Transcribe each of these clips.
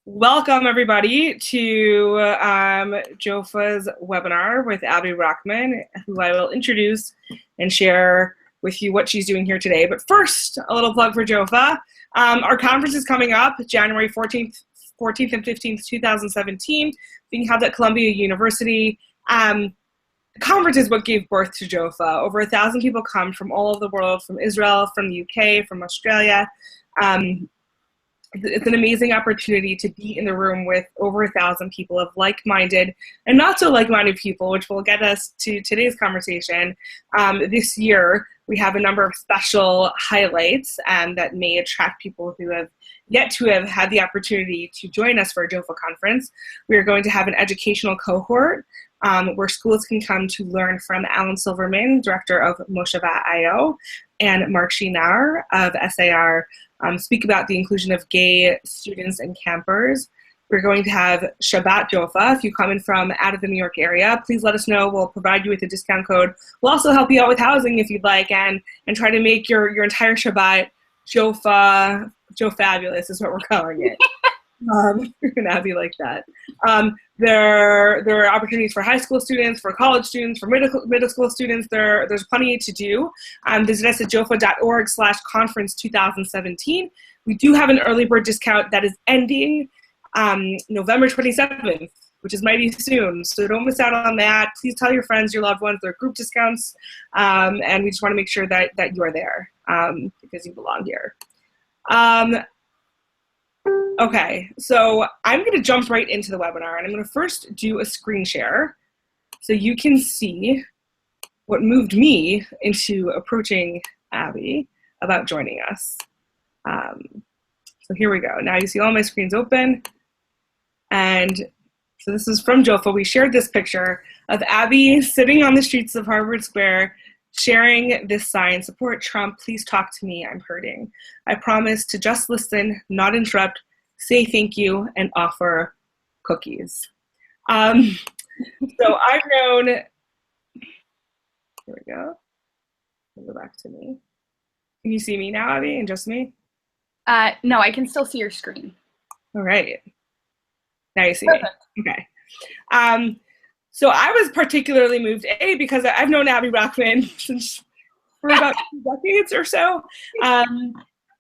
Welcome, everybody, to JOFA's webinar with Abby Brockman, who I will introduce and share with you what she's doing here today. But first, a little plug for JOFA. Our conference is coming up January 14th and 15th, 2017, being held at Columbia University. The conference is what gave birth to JOFA. Over 1,000 people come from all over the world, from Israel, from the UK, from Australia. It's an amazing opportunity to be in the room with over 1,000 people of like-minded and not so like-minded people, which will get us to today's conversation. This year, we have a number of special highlights that may attract people who have yet to have had the opportunity to join us for a JOFA conference. We are going to have an educational cohort where schools can come to learn from Alan Silverman, director of Mosheva.io, and Mark Shinar of SAR, speak about the inclusion of gay students and campers. We're going to have Shabbat JOFA. If you come in from out of the New York area, please let us know. We'll provide you with a discount code. We'll also help you out with housing if you'd like, and try to make your entire Shabbat JOFA, Joe-fabulous is what we're calling it. And Abby like that. There are opportunities for high school students, for college students, for middle school students. There's plenty to do. Visit us at jofa.org/conference 2017. We do have an early bird discount that is ending November 27th, which is mighty soon. So don't miss out on that. Please tell your friends, your loved ones, their group discounts. And we just want to make sure that you are there because you belong here. Okay, so I'm going to jump right into the webinar, and I'm going to first do a screen share so you can see what moved me into approaching Abby about joining us. So here we go. Now you see all my screens open, and so this is from JOFA. We shared this picture of Abby sitting on the streets of Harvard Square sharing this sign: "Support Trump, please talk to me, I'm hurting. I promise to just listen, not interrupt, say thank you, and offer cookies." So I've known, here we go. I'll go back to me. Can you see me now, Abby, and just me? No, I can still see your screen. All right. Now you see me. Okay. So I was particularly moved, because I've known Abby Brockman for about 2 decades or so.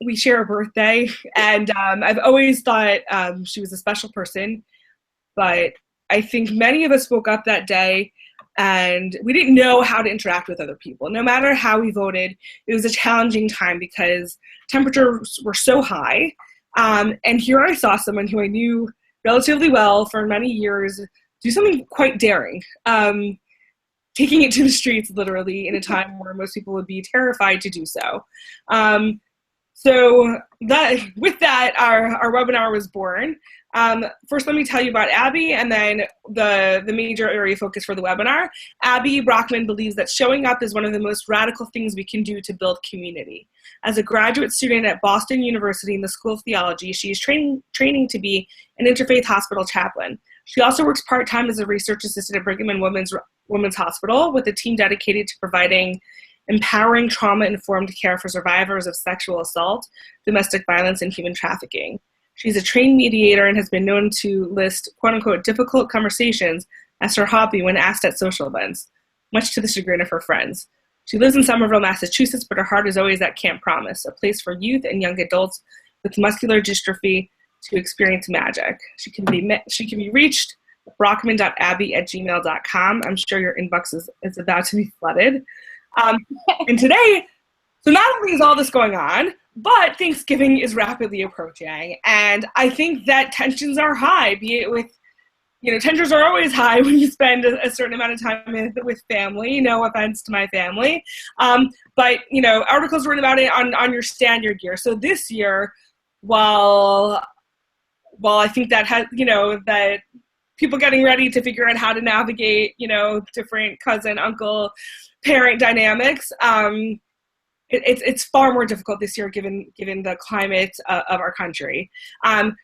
We share a birthday, and I've always thought she was a special person, but I think many of us woke up that day and we didn't know how to interact with other people. No matter how we voted, it was a challenging time because temperatures were so high. And here I saw someone who I knew relatively well for many years do something quite daring, taking it to the streets literally in a time where most people would be terrified to do so. So with that, our webinar was born. First, let me tell you about Abby, and then the major area focus for the webinar. Abby Brockman believes that showing up is one of the most radical things we can do to build community. As a graduate student at Boston University in the School of Theology, she is training to be an interfaith hospital chaplain. She also works part-time as a research assistant at Brigham and Women's Hospital with a team dedicated to providing empowering trauma-informed care for survivors of sexual assault, domestic violence, and human trafficking. She's a trained mediator and has been known to list quote-unquote difficult conversations as her hobby when asked at social events, much to the chagrin of her friends. She lives in Somerville, Massachusetts, but her heart is always at Camp Promise, a place for youth and young adults with muscular dystrophy to experience magic. She can be reached at brockman.abby@gmail.com. I'm sure your inbox is about to be flooded. And today, so not only is all this going on, but Thanksgiving is rapidly approaching. And I think that tensions are high, be it with, tensions are always high when you spend a certain amount of time with family, no offense to my family. But, articles written about it on your standard gear. So this year, while I think that has, that people getting ready to figure out how to navigate, different cousin, uncle, parent dynamics, it's far more difficult this year given the climate of our country.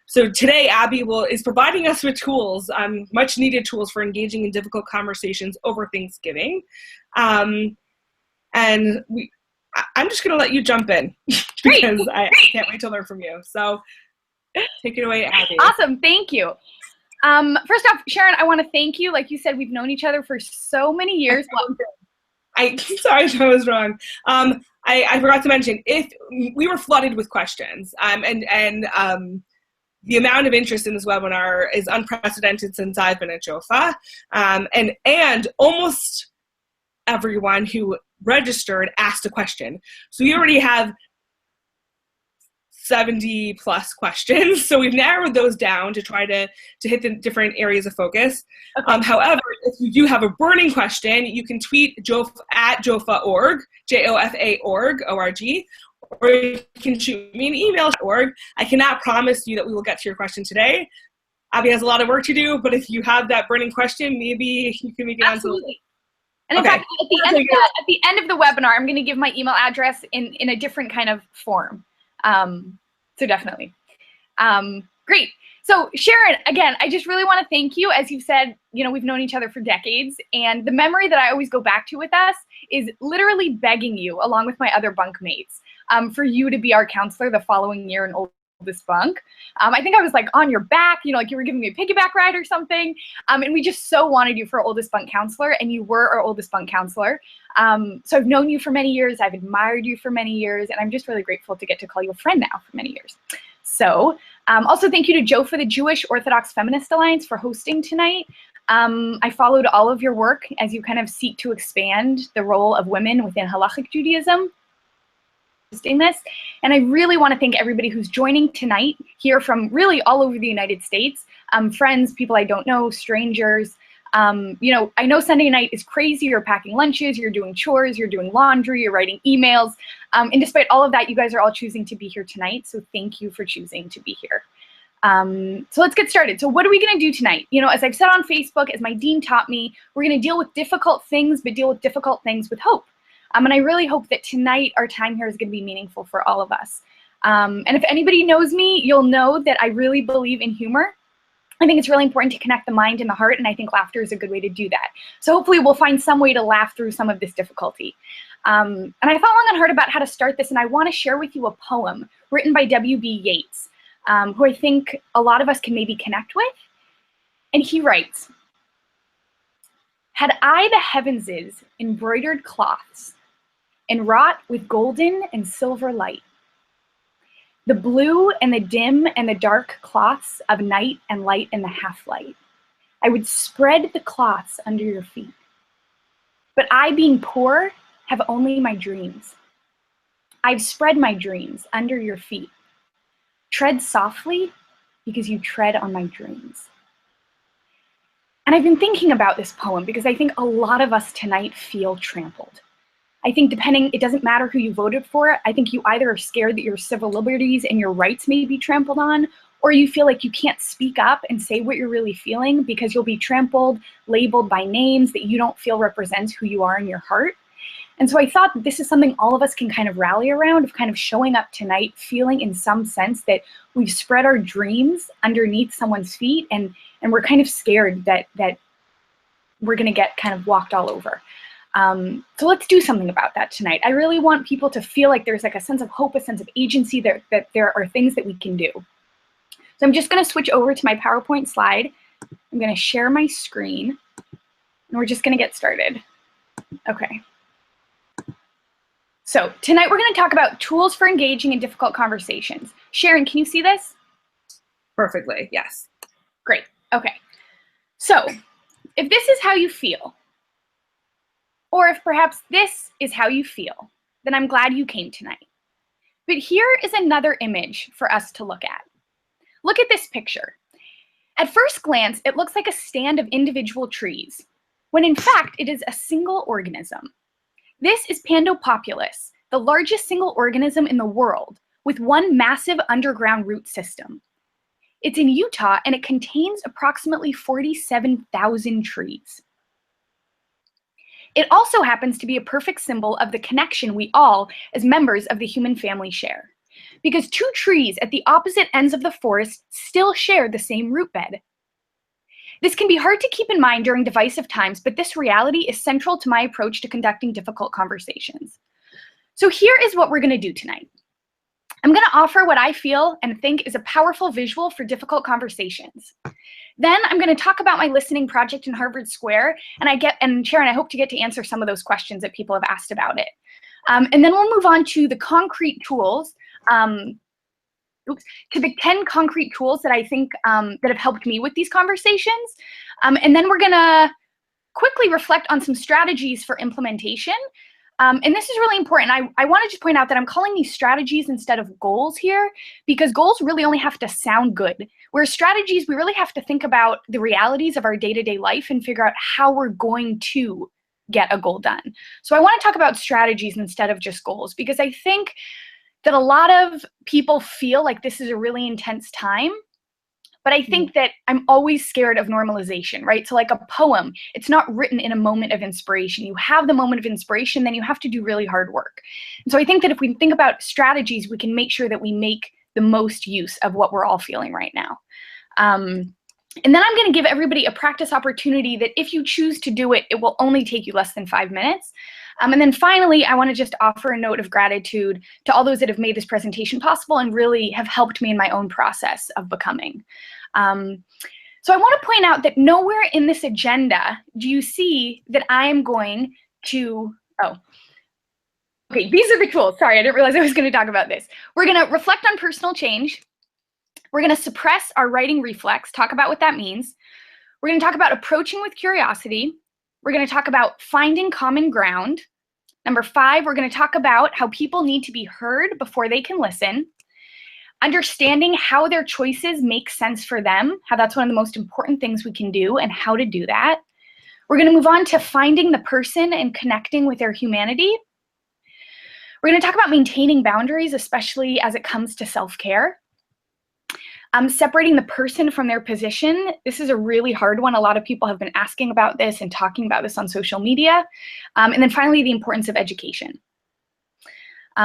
So today, Abby is providing us with tools, much needed tools for engaging in difficult conversations over Thanksgiving. And I'm just going to let you jump in because I can't wait to learn from you. So Take it away, Abby. Awesome, thank you. First off, Sharon, I want to thank you. Like you said, we've known each other for so many years. Sorry if I was wrong. I forgot to mention, if we were flooded with questions, and the amount of interest in this webinar is unprecedented since I've been at JOFA, and almost everyone who registered asked a question. So we already have 70 plus questions. So we've narrowed those down to try to hit the different areas of focus. Okay. However, if you do have a burning question, you can tweet JOFA at JOFA.org, JOFA.org, O-R-G, or you can shoot me an email at org. I cannot promise you that we will get to your question today. Abby has a lot of work to do, but if you have that burning question, maybe you can make it Absolutely. And in fact, at the end of the webinar, I'm going to give my email address in a different kind of form. So definitely. Great. So Sharon, again, I just really want to thank you. As you said, you know, we've known each other for decades, and the memory that I always go back to with us is literally begging you, along with my other bunk mates, for you to be our counselor the following year in Oldest Bunk. I think I was like on your back, you know, like you were giving me a piggyback ride or something. And we just so wanted you for Oldest Bunk counselor, and you were our Oldest Bunk counselor. So I've known you for many years, I've admired you for many years, and I'm just really grateful to get to call you a friend now for many years. So also thank you to Joe for the Jewish Orthodox Feminist Alliance for hosting tonight. I followed all of your work as you kind of seek to expand the role of women within halachic Judaism. This, and I really want to thank everybody who's joining tonight here from really all over the United States, friends, people I don't know, strangers. You know, I know Sunday night is crazy. You're packing lunches, you're doing chores, you're doing laundry, you're writing emails. And despite all of that, you guys are all choosing to be here tonight. So thank you for choosing to be here. So let's get started. So what are we going to do tonight? You know, as I've said on Facebook, as my dean taught me, we're going to deal with difficult things, but deal with difficult things with hope. And I really hope that tonight our time here is going to be meaningful for all of us. And if anybody knows me, you'll know that I really believe in humor. I think it's really important to connect the mind and the heart, and I think laughter is a good way to do that. So hopefully we'll find some way to laugh through some of this difficulty. And I thought long and hard about how to start this, and I want to share with you a poem written by W.B. Yeats, who I think a lot of us can maybe connect with. And he writes, "Had I the heavenses embroidered cloths, and wrought with golden and silver light, the blue and the dim and the dark cloths of night and light and the half-light, I would spread the cloths under your feet. But I, being poor, have only my dreams. I've spread my dreams under your feet. Tread softly, because you tread on my dreams." And I've been thinking about this poem because I think a lot of us tonight feel trampled. I think it doesn't matter who you voted for, I think you either are scared that your civil liberties and your rights may be trampled on, or you feel like you can't speak up and say what you're really feeling because you'll be trampled, labeled by names that you don't feel represents who you are in your heart. And so I thought that this is something all of us can kind of rally around, of kind of showing up tonight, feeling in some sense that we've spread our dreams underneath someone's feet, and we're kind of scared that we're gonna get kind of walked all over. So let's do something about that tonight. I really want people to feel like there's like a sense of hope, a sense of agency, that there are things that we can do. So I'm just going to switch over to my PowerPoint slide. I'm going to share my screen, and we're just going to get started. Okay. So tonight we're going to talk about tools for engaging in difficult conversations. Sharon, can you see this? Perfectly, yes. Great. Okay. So if this is how you feel, or if perhaps this is how you feel, then I'm glad you came tonight. But here is another image for us to look at. Look at this picture. At first glance, it looks like a stand of individual trees, when in fact it is a single organism. This is Pandopopulus, the largest single organism in the world, with one massive underground root system. It's in Utah, and it contains approximately 47,000 trees. It also happens to be a perfect symbol of the connection we all, as members of the human family, share. Because two trees at the opposite ends of the forest still share the same root bed. This can be hard to keep in mind during divisive times, but this reality is central to my approach to conducting difficult conversations. So here is what we're going to do tonight. I'm going to offer what I feel and think is a powerful visual for difficult conversations. Then I'm going to talk about my listening project in Harvard Square, and Sharon, I hope to get to answer some of those questions that people have asked about it. And then we'll move on to the concrete tools, to the 10 concrete tools that I think that have helped me with these conversations. And then we're going to quickly reflect on some strategies for implementation. And this is really important. I want to just point out that I'm calling these strategies instead of goals here, because goals really only have to sound good. Whereas strategies, we really have to think about the realities of our day-to-day life and figure out how we're going to get a goal done. So I want to talk about strategies instead of just goals, because I think that a lot of people feel like this is a really intense time. But I think that I'm always scared of normalization, right? So like a poem, it's not written in a moment of inspiration. You have the moment of inspiration, then you have to do really hard work. And so I think that if we think about strategies, we can make sure that we make the most use of what we're all feeling right now. And then I'm going to give everybody a practice opportunity that if you choose to do it, it will only take you less than 5 minutes. And then finally, I want to just offer a note of gratitude to all those that have made this presentation possible and really have helped me in my own process of becoming. So I want to point out that nowhere in this agenda do you see that I am going to, okay, these are the tools. Sorry, I didn't realize I was going to talk about this. We're going to reflect on personal change. We're going to suppress our writing reflex, talk about what that means. We're going to talk about approaching with curiosity. We're going to talk about finding common ground. Number 5, we're going to talk about how people need to be heard before they can listen. Understanding how their choices make sense for them, how that's one of the most important things we can do and how to do that. We're going to move on to finding the person and connecting with their humanity. We're going to talk about maintaining boundaries, especially as it comes to self-care. Separating the person from their position. This is a really hard one. A lot of people have been asking about this and talking about this on social media. And then finally, the importance of education.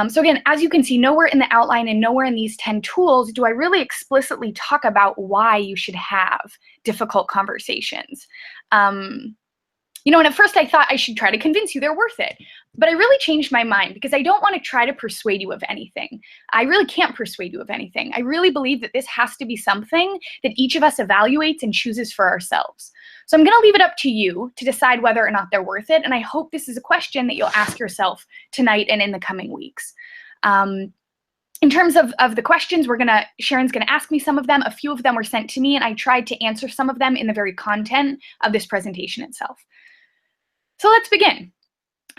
So again, as you can see, nowhere in the outline and nowhere in these 10 tools do I really explicitly talk about why you should have difficult conversations. You know, and at first I thought I should try to convince you they're worth it. But I really changed my mind because I don't want to try to persuade you of anything. I really can't persuade you of anything. I really believe that this has to be something that each of us evaluates and chooses for ourselves. So I'm going to leave it up to you to decide whether or not they're worth it. And I hope this is a question that you'll ask yourself tonight and in the coming weeks. In terms of the questions, Sharon's gonna ask me some of them. A few of them were sent to me, and I tried to answer some of them in the very content of this presentation itself. So let's begin.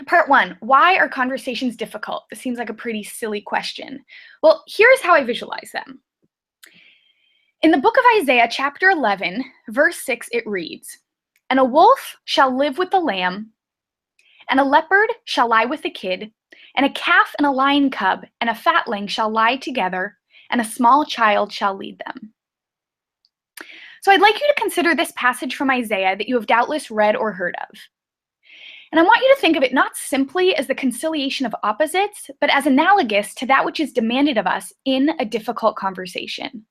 Part 1, why are conversations difficult? This seems like a pretty silly question. Well, here's how I visualize them. In the book of Isaiah, chapter 11, verse 6, it reads, "And a wolf shall live with the lamb, and a leopard shall lie with the kid, and a calf and a lion cub and a fatling shall lie together, and a small child shall lead them." So I'd like you to consider this passage from Isaiah that you have doubtless read or heard of. And I want you to think of it not simply as the conciliation of opposites, but as analogous to that which is demanded of us in a difficult conversation.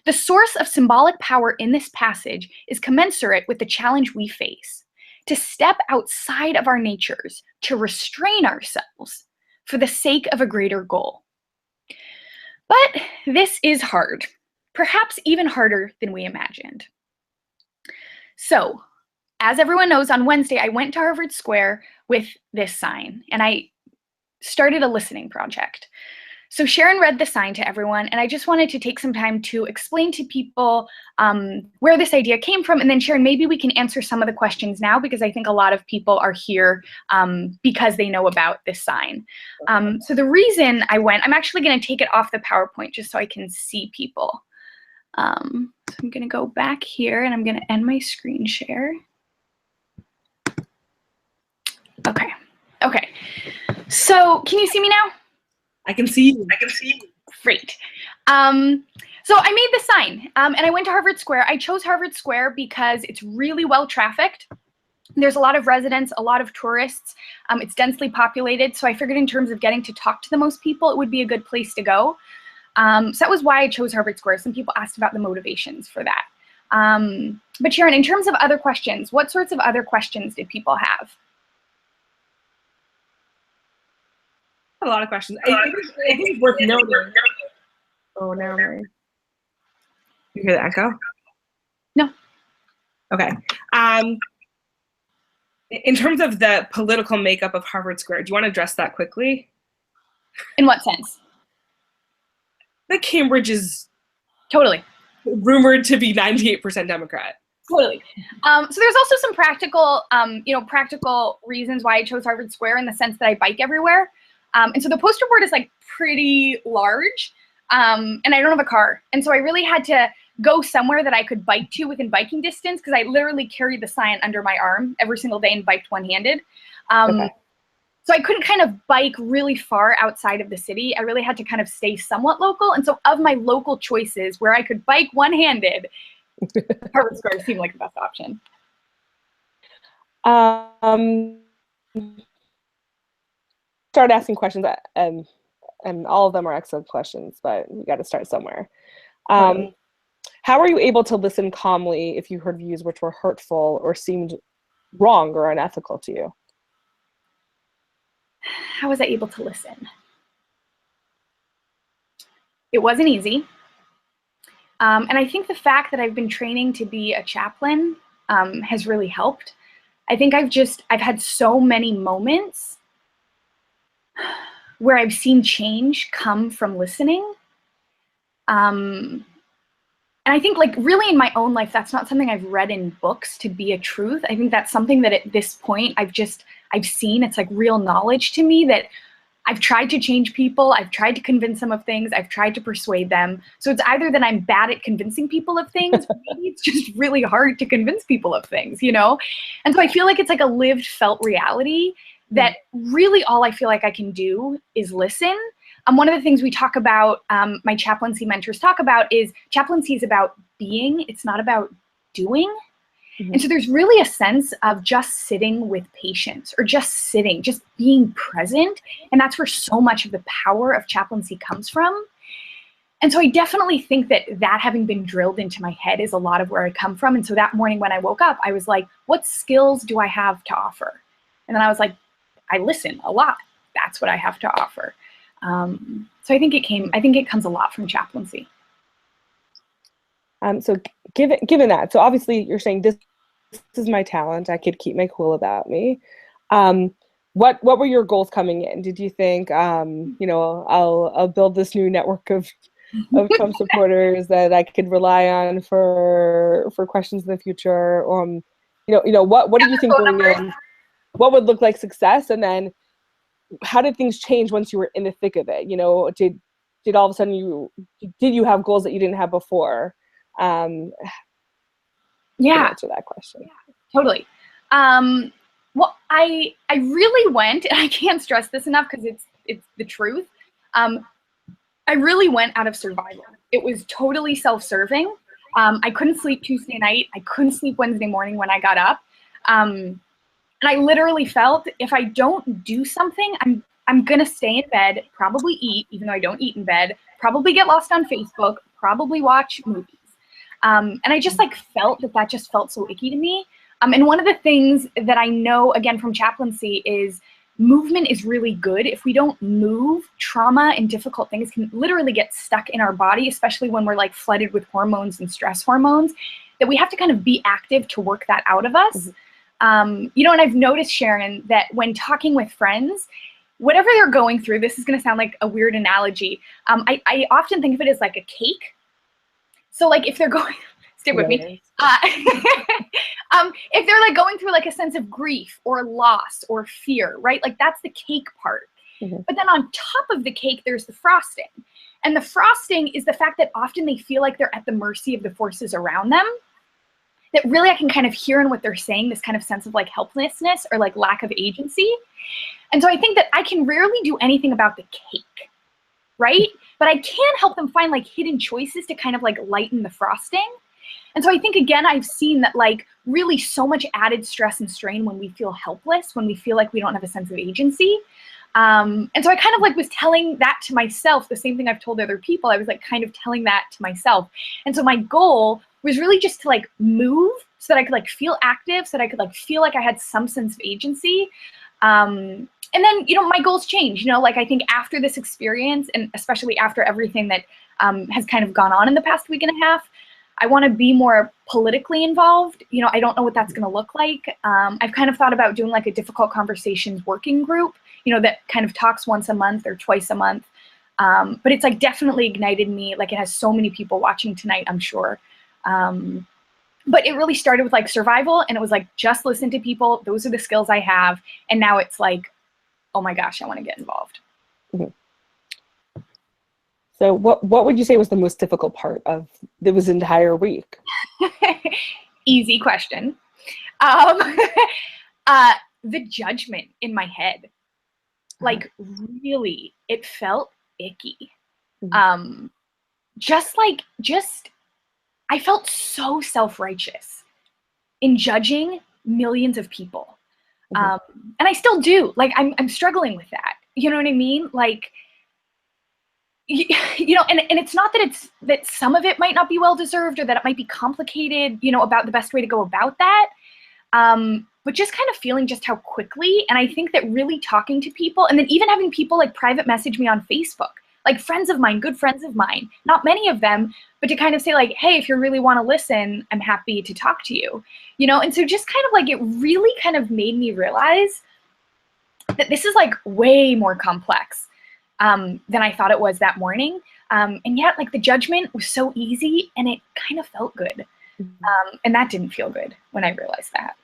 The source of symbolic power in this passage is commensurate with the challenge we face, to step outside of our natures, to restrain ourselves for the sake of a greater goal. But this is hard, perhaps even harder than we imagined. So, as everyone knows, on Wednesday, I went to Harvard Square with this sign, and I started a listening project. So Sharon read the sign to everyone, and I just wanted to take some time to explain to people where this idea came from, and then Sharon, maybe we can answer some of the questions now, because I think a lot of people are here because they know about this sign. So the reason I went, I'm actually going to take it off the PowerPoint just so I can see people. So I'm going to go back here, and I'm going to end my screen share. Okay. So can you see me now? I can see you. Great. So I made the sign, and I went to Harvard Square. I chose Harvard Square because it's really well trafficked. There's a lot of residents, a lot of tourists. It's densely populated, so I figured in terms of getting to talk to the most people, it would be a good place to go. So that was why I chose Harvard Square. Some people asked about the motivations for that. But Sharon, in terms of other questions, what sorts of other questions did people have? a lot of questions. I think it's worth noting. Oh, never mind. You hear the echo? No. Okay. In terms of the political makeup of Harvard Square, do you want to address that quickly? In what sense? That Cambridge is totally rumored to be 98% Democrat. Totally. So there's also some practical, practical reasons why I chose Harvard Square, in the sense that I bike everywhere. And so the poster board is like pretty large, and I don't have a car. And so I really had to go somewhere that I could bike to within biking distance, because I literally carried the sign under my arm every single day and biked one-handed. Okay. So I couldn't kind of bike really far outside of the city. I really had to kind of stay somewhat local. And so of my local choices where I could bike one-handed, Harvard Square seemed like the best option. Start asking questions, and all of them are excellent questions, but we got to start somewhere. How were you able to listen calmly if you heard views which were hurtful or seemed wrong or unethical to you? How was I able to listen? It wasn't easy. And I think the fact that I've been training to be a chaplain has really helped. I think I've had so many moments where I've seen change come from listening. And I think, like, really in my own life, that's not something I've read in books to be a truth. I think that's something that at this point I've seen. It's like real knowledge to me, that I've tried to change people. I've tried to convince them of things. I've tried to persuade them. So it's either that I'm bad at convincing people of things, or maybe it's just really hard to convince people of things, you know? And so I feel like it's like a lived, felt reality that really all I feel like I can do is listen. One of the things we talk about, my chaplaincy mentors talk about, is chaplaincy is about being, it's not about doing. And so there's really a sense of just sitting with patients, or just sitting, just being present. And that's where so much of the power of chaplaincy comes from. And so I definitely think that having been drilled into my head is a lot of where I come from. And so that morning when I woke up, I was like, what skills do I have to offer? And then I was like, I listen a lot. That's what I have to offer. So I think it comes a lot from chaplaincy. So given that, so obviously you're saying this is my talent, I could keep my cool about me. What were your goals coming in? Did you think, I'll build this new network of Trump supporters that I could rely on for questions in the future? What do you think going in? What would look like success? And then how did things change once you were in the thick of it? Did all of a sudden did you have goals that you didn't have before? Yeah. Answer that question. Yeah, totally. Well, I really went, and I can't stress this enough because it's the truth. I really went out of survival. It was totally self-serving. I couldn't sleep Tuesday night. I couldn't sleep Wednesday morning when I got up. And I literally felt, if I don't do something, I'm gonna stay in bed, probably eat, even though I don't eat in bed, probably get lost on Facebook, probably watch movies. And I just felt that just felt so icky to me. And one of the things that I know, again, from chaplaincy is movement is really good. If we don't move, trauma and difficult things can literally get stuck in our body, especially when we're flooded with hormones and stress hormones, that we have to kind of be active to work that out of us. And I've noticed, Sharon, that when talking with friends, whatever they're going through, this is going to sound like a weird analogy. I often think of it as like a cake. So if they're going, stick with me. If they're going through a sense of grief or loss or fear, right? That's the cake part. But then on top of the cake, there's the frosting. And the frosting is the fact that often they feel like they're at the mercy of the forces around them. That really I can kind of hear in what they're saying, this kind of sense of helplessness or lack of agency. And so I think that I can rarely do anything about the cake, right? But I can help them find hidden choices to kind of lighten the frosting. And so I think, again, I've seen that really so much added stress and strain when we feel helpless, when we feel like we don't have a sense of agency. And so I kind of was telling that to myself, the same thing I've told other people. I was kind of telling that to myself. And so my goal was really just to move so that I could feel active, so that I could feel like I had some sense of agency. And And then, you know, my goals change, you know, like I think after this experience, and especially after everything that has kind of gone on in the past week and a half, I want to be more politically involved. You know, I don't know what that's going to look like. I've kind of thought about doing like a difficult conversations working group, you know, that kind of talks once a month or twice a month. But it's like definitely ignited me. Like it has so many people watching tonight, I'm sure. But it really started with like survival, and it was like, just listen to people. Those are the skills I have. And now it's like, oh my gosh, I want to get involved. Mm-hmm. So what would you say was the most difficult part of this entire week? Easy question. The judgment in my head, like really, it felt icky. Mm-hmm. I felt so self-righteous in judging millions of people. Mm-hmm. And I still do. Like I'm struggling with that. You know what I mean? Like, you know, and it's not that some of it might not be well-deserved or that it might be complicated, you know, about the best way to go about that. But just kind of feeling just how quickly, and I think that really talking to people, and then even having people like private message me on Facebook, like friends of mine, good friends of mine, not many of them, but to kind of say like, hey, if you really want to listen, I'm happy to talk to you, you know? And so just kind of like, it really kind of made me realize that this is like way more complex than I thought it was that morning. And yet like the judgment was so easy and it kind of felt good. Mm-hmm. And that didn't feel good when I realized that.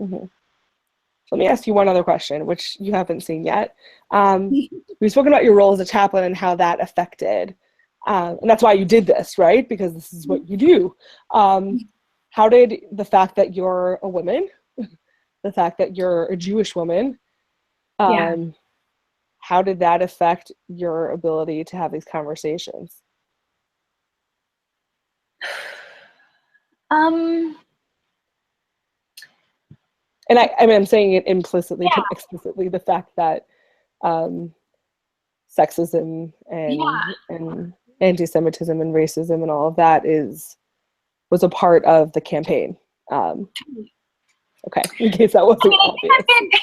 Mm-hmm. Let me ask you one other question, which you haven't seen yet. We've spoken about your role as a chaplain and how that affected, and that's why you did this, right? Because this is what you do. How did the fact that you're a woman, the fact that you're a Jewish woman, how did that affect your ability to have these conversations? And I'm saying it implicitly, explicitly, the fact that sexism and anti-Semitism and racism and all of that was a part of the campaign. Okay, in case that wasn't obvious. I think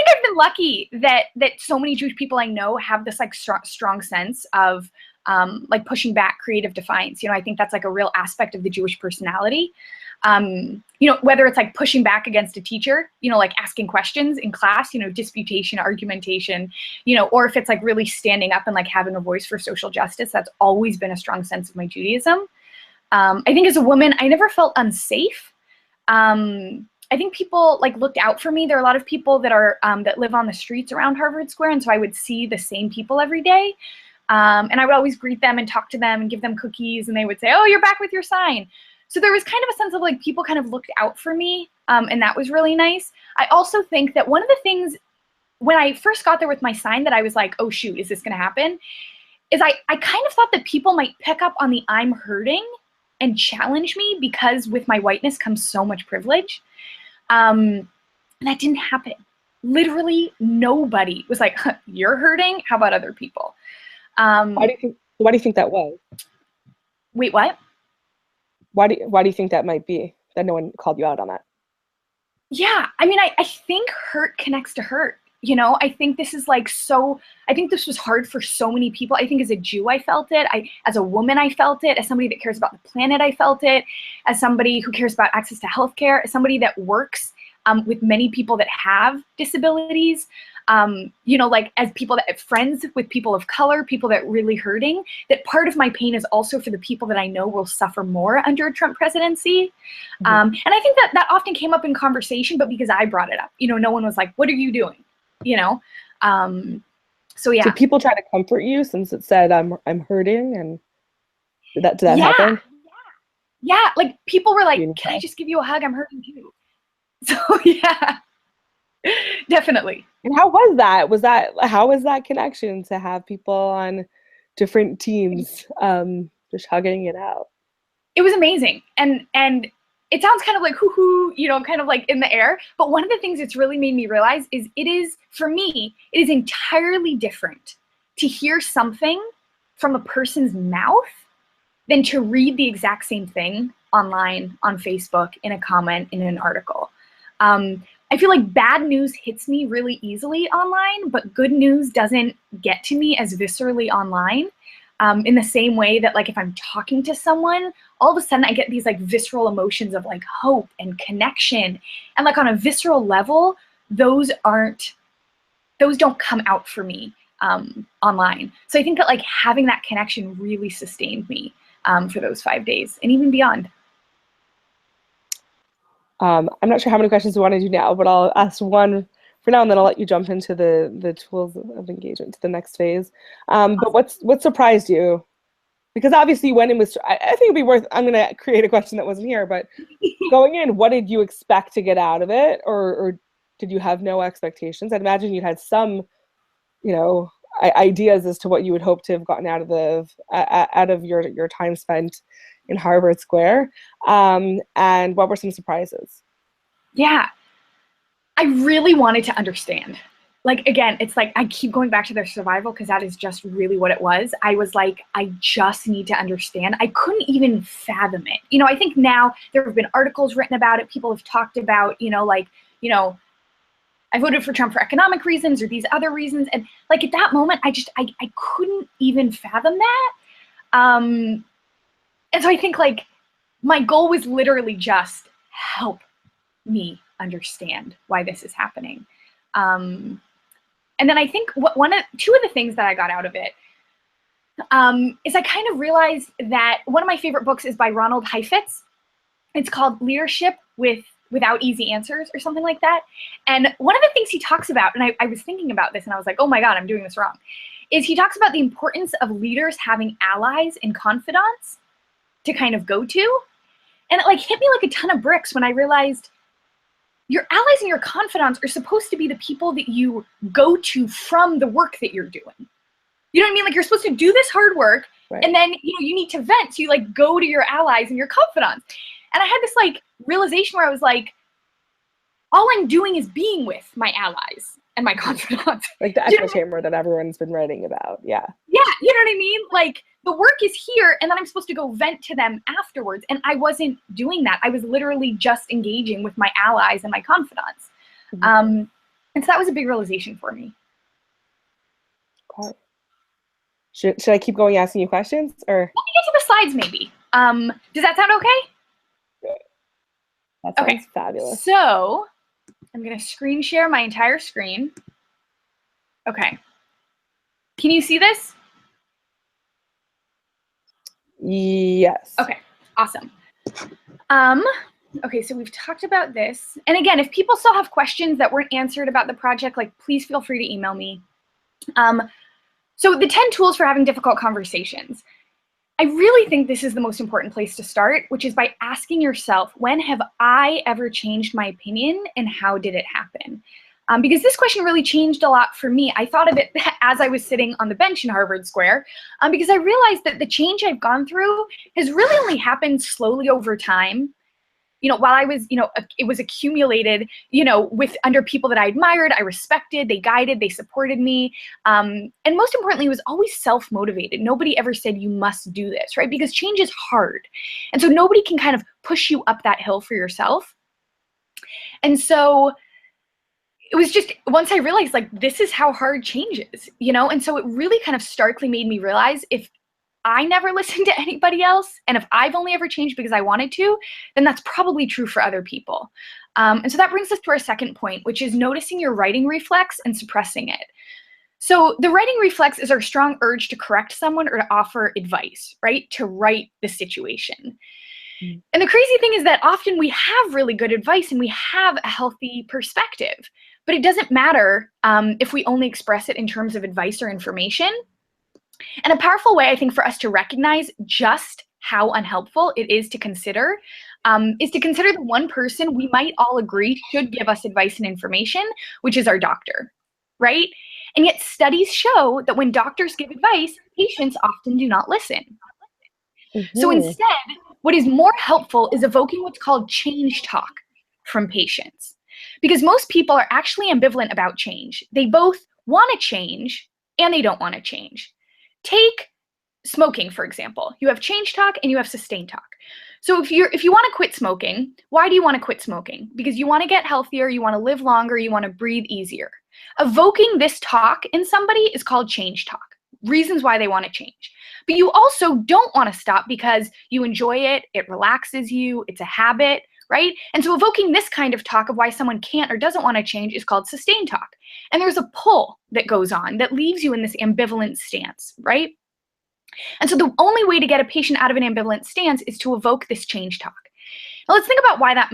I've been lucky that so many Jewish people I know have this like strong sense of like pushing back, creative defiance. You know, I think that's like a real aspect of the Jewish personality. You know, whether it's like pushing back against a teacher, you know, like asking questions in class, you know, disputation, argumentation, you know, or if it's like really standing up and like having a voice for social justice, that's always been a strong sense of my Judaism. I think as a woman, I never felt unsafe. I think people like looked out for me. There are a lot of people that are that live on the streets around Harvard Square, and so I would see the same people every day. And I would always greet them and talk to them and give them cookies, and they would say, "Oh, you're back with your sign." So there was kind of a sense of like people kind of looked out for me, and that was really nice. I also think that one of the things when I first got there with my sign that I was like, oh shoot, is this gonna happen? Is I kind of thought that people might pick up on the I'm hurting and challenge me because with my whiteness comes so much privilege. And that didn't happen. Literally nobody was like, you're hurting, how about other people? Why do you think that was? Wait, what? Why do you think that might be, that no one called you out on that? Yeah, I mean, I think hurt connects to hurt. You know, I think this is like I think this was hard for so many people. I think as a Jew, I felt it. As a woman, I felt it. As somebody that cares about the planet, I felt it. As somebody who cares about access to healthcare, as somebody that works with many people that have disabilities, you know, like as people that have friends with people of color, people that are really hurting, that part of my pain is also for the people that I know will suffer more under a Trump presidency. Mm-hmm. And I think that often came up in conversation, but because I brought it up, you know, no one was like, what are you doing? You know? So yeah. Did people try to comfort you since it said I'm hurting, and did that happen? Yeah, like people were like, can I just give you a hug? I'm hurting too. So yeah. Definitely. And how was that? How was that connection to have people on different teams just hugging it out? It was amazing. And it sounds kind of like hoo-hoo, you know, kind of like in the air. But one of the things it's really made me realize is for me, it is entirely different to hear something from a person's mouth than to read the exact same thing online, on Facebook, in a comment, in an article. I feel like bad news hits me really easily online, but good news doesn't get to me as viscerally online. In the same way that, like, if I'm talking to someone, all of a sudden I get these like visceral emotions of like hope and connection. And like on a visceral level, those don't come out for me online. So I think that like having that connection really sustained me for those 5 days and even beyond. I'm not sure how many questions we want to do now, but I'll ask one for now, and then I'll let you jump into the tools of engagement to the next phase. But what surprised you? Because obviously you went in with, I think it'd be worth, I'm going to create a question that wasn't here, but going in, what did you expect to get out of it? Or did you have no expectations? I'd imagine you had some, ideas as to what you would hope to have gotten out of your time spent in Harvard Square. And what were some surprises? Yeah, I really wanted to understand. Like, again, it's like I keep going back to their survival because that is just really what it was. I was like, I just need to understand. I couldn't even fathom it. I think now there have been articles written about it. People have talked about, I voted for Trump for economic reasons or these other reasons. And like at that moment, I couldn't even fathom that. And so I think like my goal was literally just help me understand why this is happening. And then I think two of the things that I got out of it is I kind of realized that one of my favorite books is by Ronald Heifetz. It's called Leadership Without Easy Answers or something like that. And one of the things he talks about, and I was thinking about this and I was like, oh my God, I'm doing this wrong, is he talks about the importance of leaders having allies and confidants to kind of go to. And it like hit me like a ton of bricks when I realized your allies and your confidants are supposed to be the people that you go to from the work that you're doing. You know what I mean? Like you're supposed to do this hard work, right, and then you need to vent. So you like go to your allies and your confidants. And I had this like realization where I was like, all I'm doing is being with my allies and my confidants. Like the echo chamber that everyone's been writing about. Yeah. Yeah, you know what I mean? Like the work is here and then I'm supposed to go vent to them afterwards. And I wasn't doing that. I was literally just engaging with my allies and my confidants. Mm-hmm. And so that was a big realization for me. Okay. Should I keep going asking you questions or? Let me get to the slides maybe. Does that sound okay? That sounds fabulous. So I'm going to screen share my entire screen. Okay. Can you see this? Yes. Okay, awesome. Okay, so we've talked about this. And again, if people still have questions that weren't answered about the project, like please feel free to email me. So the 10 tools for having difficult conversations. I really think this is the most important place to start, which is by asking yourself, when have I ever changed my opinion and how did it happen? Because this question really changed a lot for me. I thought of it as I was sitting on the bench in Harvard Square, because I realized that the change I've gone through has really only happened slowly over time. While I was, it was accumulated, under people that I admired, I respected, they guided, they supported me. And most importantly, it was always self-motivated. Nobody ever said you must do this, right? Because change is hard. And so nobody can kind of push you up that hill for yourself. And so it was just, once I realized like, this is how hard change is, and so it really kind of starkly made me realize if I never listened to anybody else, and if I've only ever changed because I wanted to, then that's probably true for other people. And so that brings us to our second point, which is noticing your writing reflex and suppressing it. So the writing reflex is our strong urge to correct someone or to offer advice, right? To right the situation. Mm. And the crazy thing is that often we have really good advice and we have a healthy perspective, but it doesn't matter if we only express it in terms of advice or information. And a powerful way, I think, for us to recognize just how unhelpful it is to consider the one person we might all agree should give us advice and information, which is our doctor, right? And yet studies show that when doctors give advice, patients often do not listen. Mm-hmm. So instead, what is more helpful is evoking what's called change talk from patients. Because most people are actually ambivalent about change. They both want to change and they don't want to change. Take smoking, for example. You have change talk and you have sustain talk. So if you want to quit smoking, why do you want to quit smoking? Because you want to get healthier, you want to live longer, you want to breathe easier. Evoking this talk in somebody is called change talk. Reasons why they want to change. But you also don't want to stop because you enjoy it, it relaxes you, it's a habit, right? And so evoking this kind of talk of why someone can't or doesn't want to change is called sustain talk. And there's a pull that goes on that leaves you in this ambivalent stance, right? And so the only way to get a patient out of an ambivalent stance is to evoke this change talk. Now let's think about why that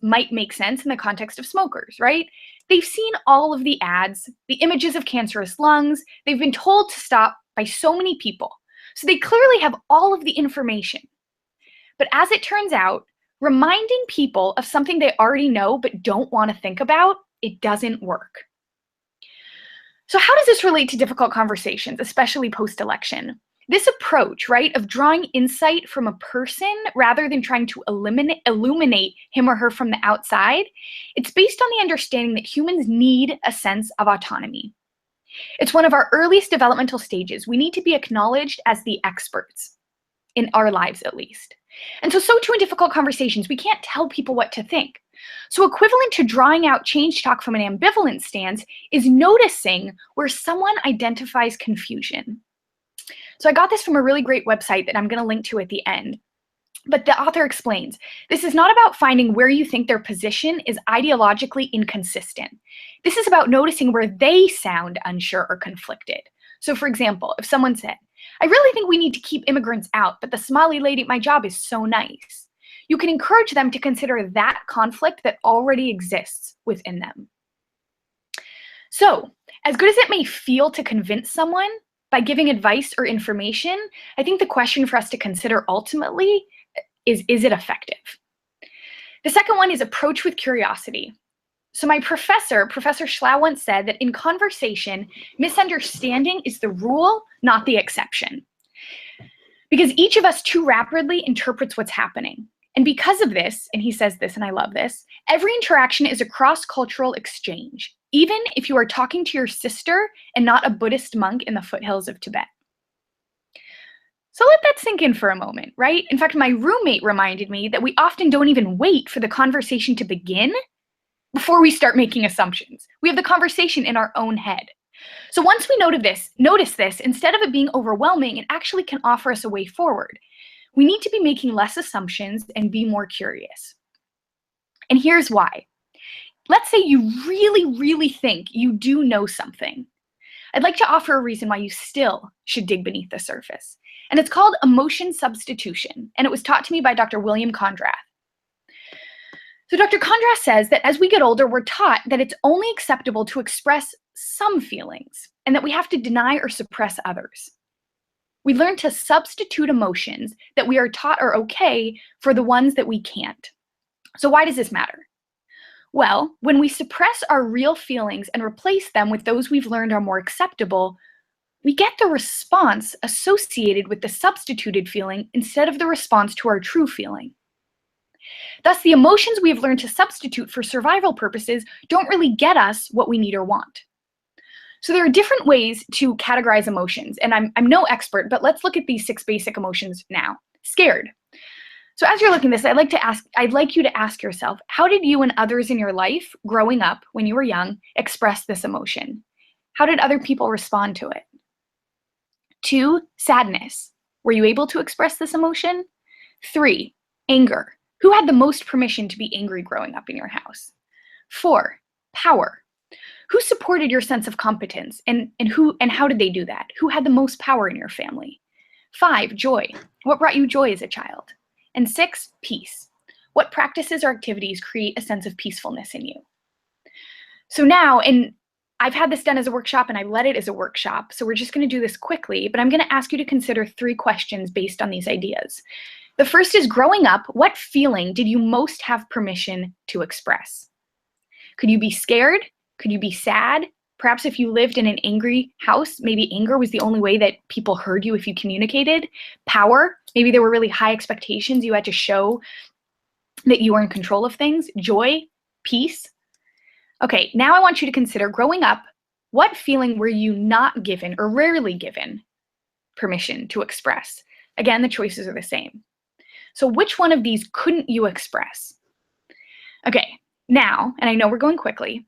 might make sense in the context of smokers, right? They've seen all of the ads, the images of cancerous lungs. They've been told to stop by so many people. So they clearly have all of the information. But as it turns out, reminding people of something they already know but don't want to think about, it doesn't work. So how does this relate to difficult conversations, especially post-election? This approach, right, of drawing insight from a person rather than trying to illuminate him or her from the outside, it's based on the understanding that humans need a sense of autonomy. It's one of our earliest developmental stages. We need to be acknowledged as the experts, in our lives at least. And so too in difficult conversations, we can't tell people what to think. So equivalent to drawing out change talk from an ambivalent stance is noticing where someone identifies confusion. So I got this from a really great website that I'm going to link to at the end. But the author explains, this is not about finding where you think their position is ideologically inconsistent. This is about noticing where they sound unsure or conflicted. So for example, if someone said, I really think we need to keep immigrants out, but the Somali lady at my job is so nice. You can encourage them to consider that conflict that already exists within them. So, as good as it may feel to convince someone, by giving advice or information, I think the question for us to consider ultimately is it effective? The second one is approach with curiosity. So my Professor Schlau once said that in conversation, misunderstanding is the rule, not the exception. Because each of us too rapidly interprets what's happening. And because of this, and he says this, and I love this, every interaction is a cross-cultural exchange, even if you are talking to your sister and not a Buddhist monk in the foothills of Tibet. So let that sink in for a moment, right? In fact, my roommate reminded me that we often don't even wait for the conversation to begin before we start making assumptions. We have the conversation in our own head. So once we notice this, instead of it being overwhelming, it actually can offer us a way forward. We need to be making less assumptions and be more curious. And here's why. Let's say you really, really think you do know something. I'd like to offer a reason why you still should dig beneath the surface. And it's called emotion substitution. And it was taught to me by Dr. William Condrath. So Dr. Condrath says that as we get older, we're taught that it's only acceptable to express some feelings and that we have to deny or suppress others. We learn to substitute emotions that we are taught are okay for the ones that we can't. So why does this matter? Well, when we suppress our real feelings and replace them with those we've learned are more acceptable, we get the response associated with the substituted feeling instead of the response to our true feeling. Thus, the emotions we have learned to substitute for survival purposes don't really get us what we need or want. So there are different ways to categorize emotions, and I'm no expert, but let's look at these 6 basic emotions now. Scared. So as you're looking at this, I'd like you to ask yourself, how did you and others in your life growing up when you were young express this emotion? How did other people respond to it? 2, sadness. Were you able to express this emotion? 3, anger. Who had the most permission to be angry growing up in your house? 4, power. Who supported your sense of competence and how did they do that? Who had the most power in your family? 5, joy. What brought you joy as a child? And 6, peace. What practices or activities create a sense of peacefulness in you? So now, and I've had this done as a workshop and I led it as a workshop, so we're just going to do this quickly, but I'm going to ask you to consider 3 questions based on these ideas. The first is, growing up, what feeling did you most have permission to express? Could you be scared? Could you be sad? Perhaps if you lived in an angry house, maybe anger was the only way that people heard you if you communicated. Power, maybe there were really high expectations you had to show that you were in control of things. Joy, peace. Okay, now I want you to consider, growing up, what feeling were you not given or rarely given permission to express? Again, the choices are the same. So which one of these couldn't you express? Okay, now, and I know we're going quickly,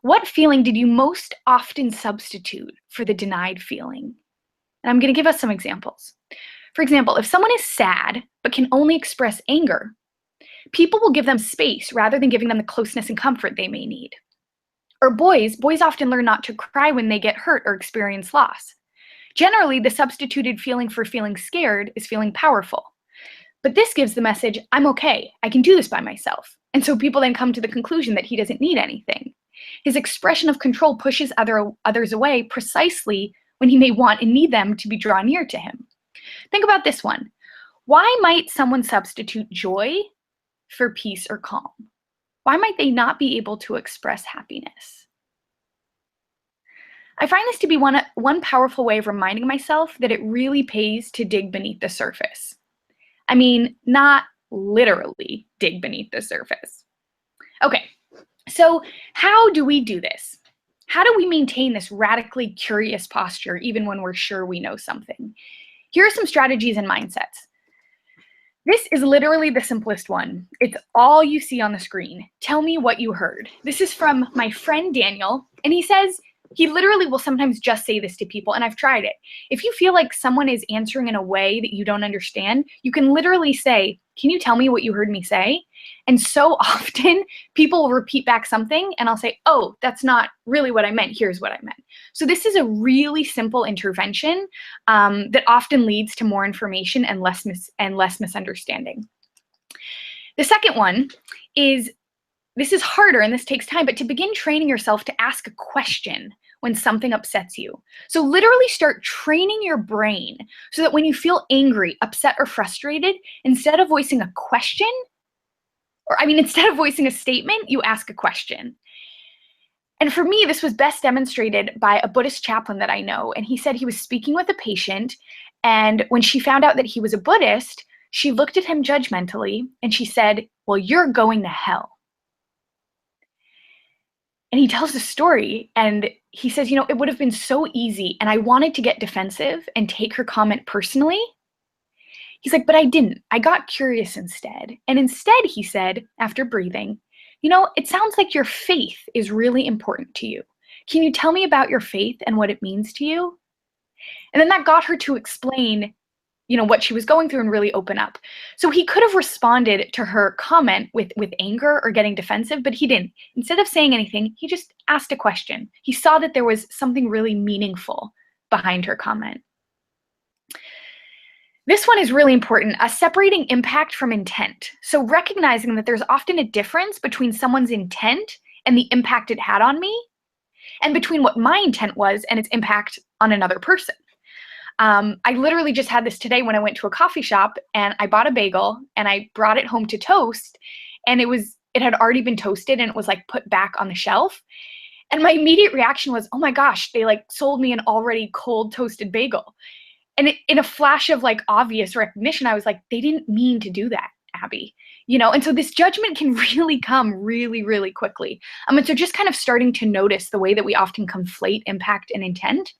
what feeling did you most often substitute for the denied feeling? And I'm going to give us some examples. For example, if someone is sad but can only express anger, people will give them space rather than giving them the closeness and comfort they may need. Or boys often learn not to cry when they get hurt or experience loss. Generally, the substituted feeling for feeling scared is feeling powerful. But this gives the message, I'm okay, I can do this by myself. And so people then come to the conclusion that he doesn't need anything. His expression of control pushes others away precisely when he may want and need them to be drawn near to him. Think about this one. Why might someone substitute joy for peace or calm? Why might they not be able to express happiness? I find this to be one powerful way of reminding myself that it really pays to dig beneath the surface. I mean, not literally dig beneath the surface. Okay, so how do we do this? How do we maintain this radically curious posture even when we're sure we know something? Here are some strategies and mindsets. This is literally the simplest one. It's all you see on the screen. Tell me what you heard. This is from my friend Daniel, and he says, he literally will sometimes just say this to people, and I've tried it. If you feel like someone is answering in a way that you don't understand, you can literally say, can you tell me what you heard me say? And so often people will repeat back something and I'll say, oh, that's not really what I meant. Here's what I meant. So this is a really simple intervention that often leads to more information and less misunderstanding. The second one is, this is harder and this takes time, but to begin training yourself to ask a question when something upsets you. So literally start training your brain so that when you feel angry, upset, or frustrated, instead of voicing a question, instead of voicing a statement, you ask a question. And for me, this was best demonstrated by a Buddhist chaplain that I know. And he said he was speaking with a patient, and when she found out that he was a Buddhist, she looked at him judgmentally and she said, well, you're going to hell. And he tells the story and he says, you know, it would have been so easy and I wanted to get defensive and take her comment personally. He's like, but I didn't. I got curious instead. And instead, he said, after breathing, you know, it sounds like your faith is really important to you. Can you tell me about your faith and what it means to you? And then that got her to explain, you know, what she was going through and really open up. So he could have responded to her comment with anger or getting defensive, but he didn't. Instead of saying anything, he just asked a question. He saw that there was something really meaningful behind her comment. This one is really important, separating impact from intent. So recognizing that there's often a difference between someone's intent and the impact it had on me, and between what my intent was and its impact on another person. I literally just had this today when I went to a coffee shop and I bought a bagel and I brought it home to toast, and it had already been toasted and it was like put back on the shelf. And my immediate reaction was, oh my gosh, they like sold me an already cold toasted bagel. And in a flash of like obvious recognition, I was like, they didn't mean to do that, Abby. You know, and so this judgment can really come really, really quickly. And so just kind of starting to notice the way that we often conflate impact and intent.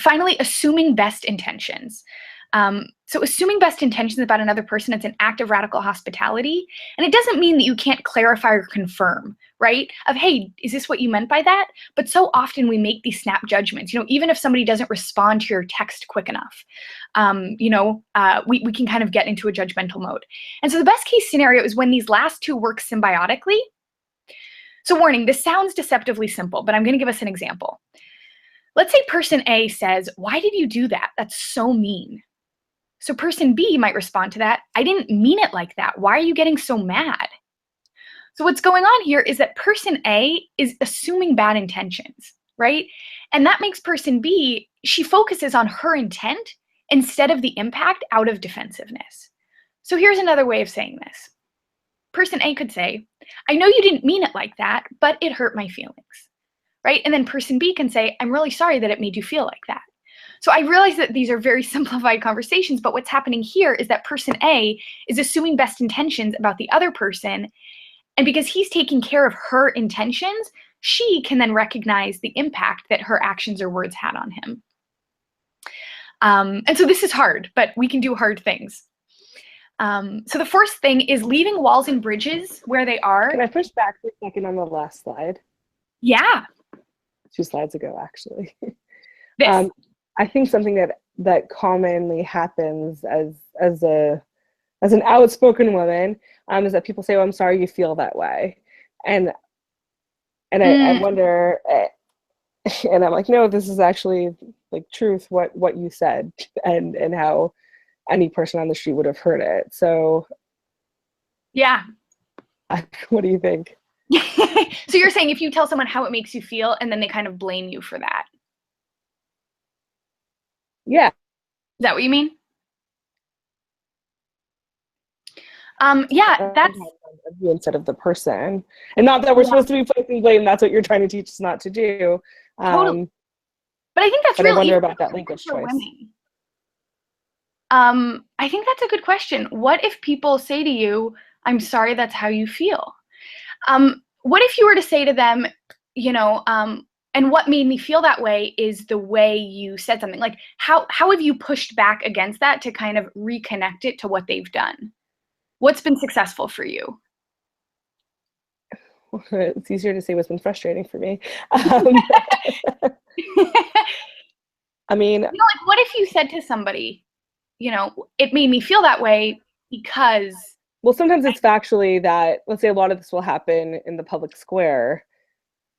Finally, assuming best intentions. So assuming best intentions about another person, it's an act of radical hospitality. And it doesn't mean that you can't clarify or confirm, right? Of, hey, is this what you meant by that? But so often we make these snap judgments, you know, even if somebody doesn't respond to your text quick enough, we can kind of get into a judgmental mode. And so the best case scenario is when these last two work symbiotically. So warning, this sounds deceptively simple, but I'm going to give us an example. Let's say person A says, why did you do that? That's so mean. So person B might respond to that, I didn't mean it like that. Why are you getting so mad? So what's going on here is that person A is assuming bad intentions, right? And that makes person B, she focuses on her intent instead of the impact out of defensiveness. So here's another way of saying this. Person A could say, I know you didn't mean it like that, but it hurt my feelings, right? And then person B can say, I'm really sorry that it made you feel like that. So I realize that these are very simplified conversations, but what's happening here is that person A is assuming best intentions about the other person. And because he's taking care of her intentions, she can then recognize the impact that her actions or words had on him. And so this is hard, but we can do hard things. So the first thing is leaving walls and bridges where they are. Can I push back for a second on the last slide? Yeah. 2 slides ago, actually. This. I think something that commonly happens as an outspoken woman is that people say, "Oh, I'm sorry you feel that way," and I wonder, and I'm like, no, this is actually like truth. What you said, and how any person on the street would have heard it. So, yeah. What do you think? So you're saying if you tell someone how it makes you feel, and then they kind of blame you for that. Yeah. Is that what you mean? Yeah, that's instead of the person, and not that we're supposed to be placing blame. That's what you're trying to teach us not to do. Totally. But I think that's really. I wonder about that language choice. I think that's a good question. What if people say to you, "I'm sorry, that's how you feel"? What if you were to say to them, you know, and what made me feel that way is the way you said something. Like, how have you pushed back against that to kind of reconnect it to what they've done? What's been successful for you? It's easier to say what's been frustrating for me. I mean, you know, like, what if you said to somebody, you know, it made me feel that way because... Well, sometimes it's factually that, let's say a lot of this will happen in the public square,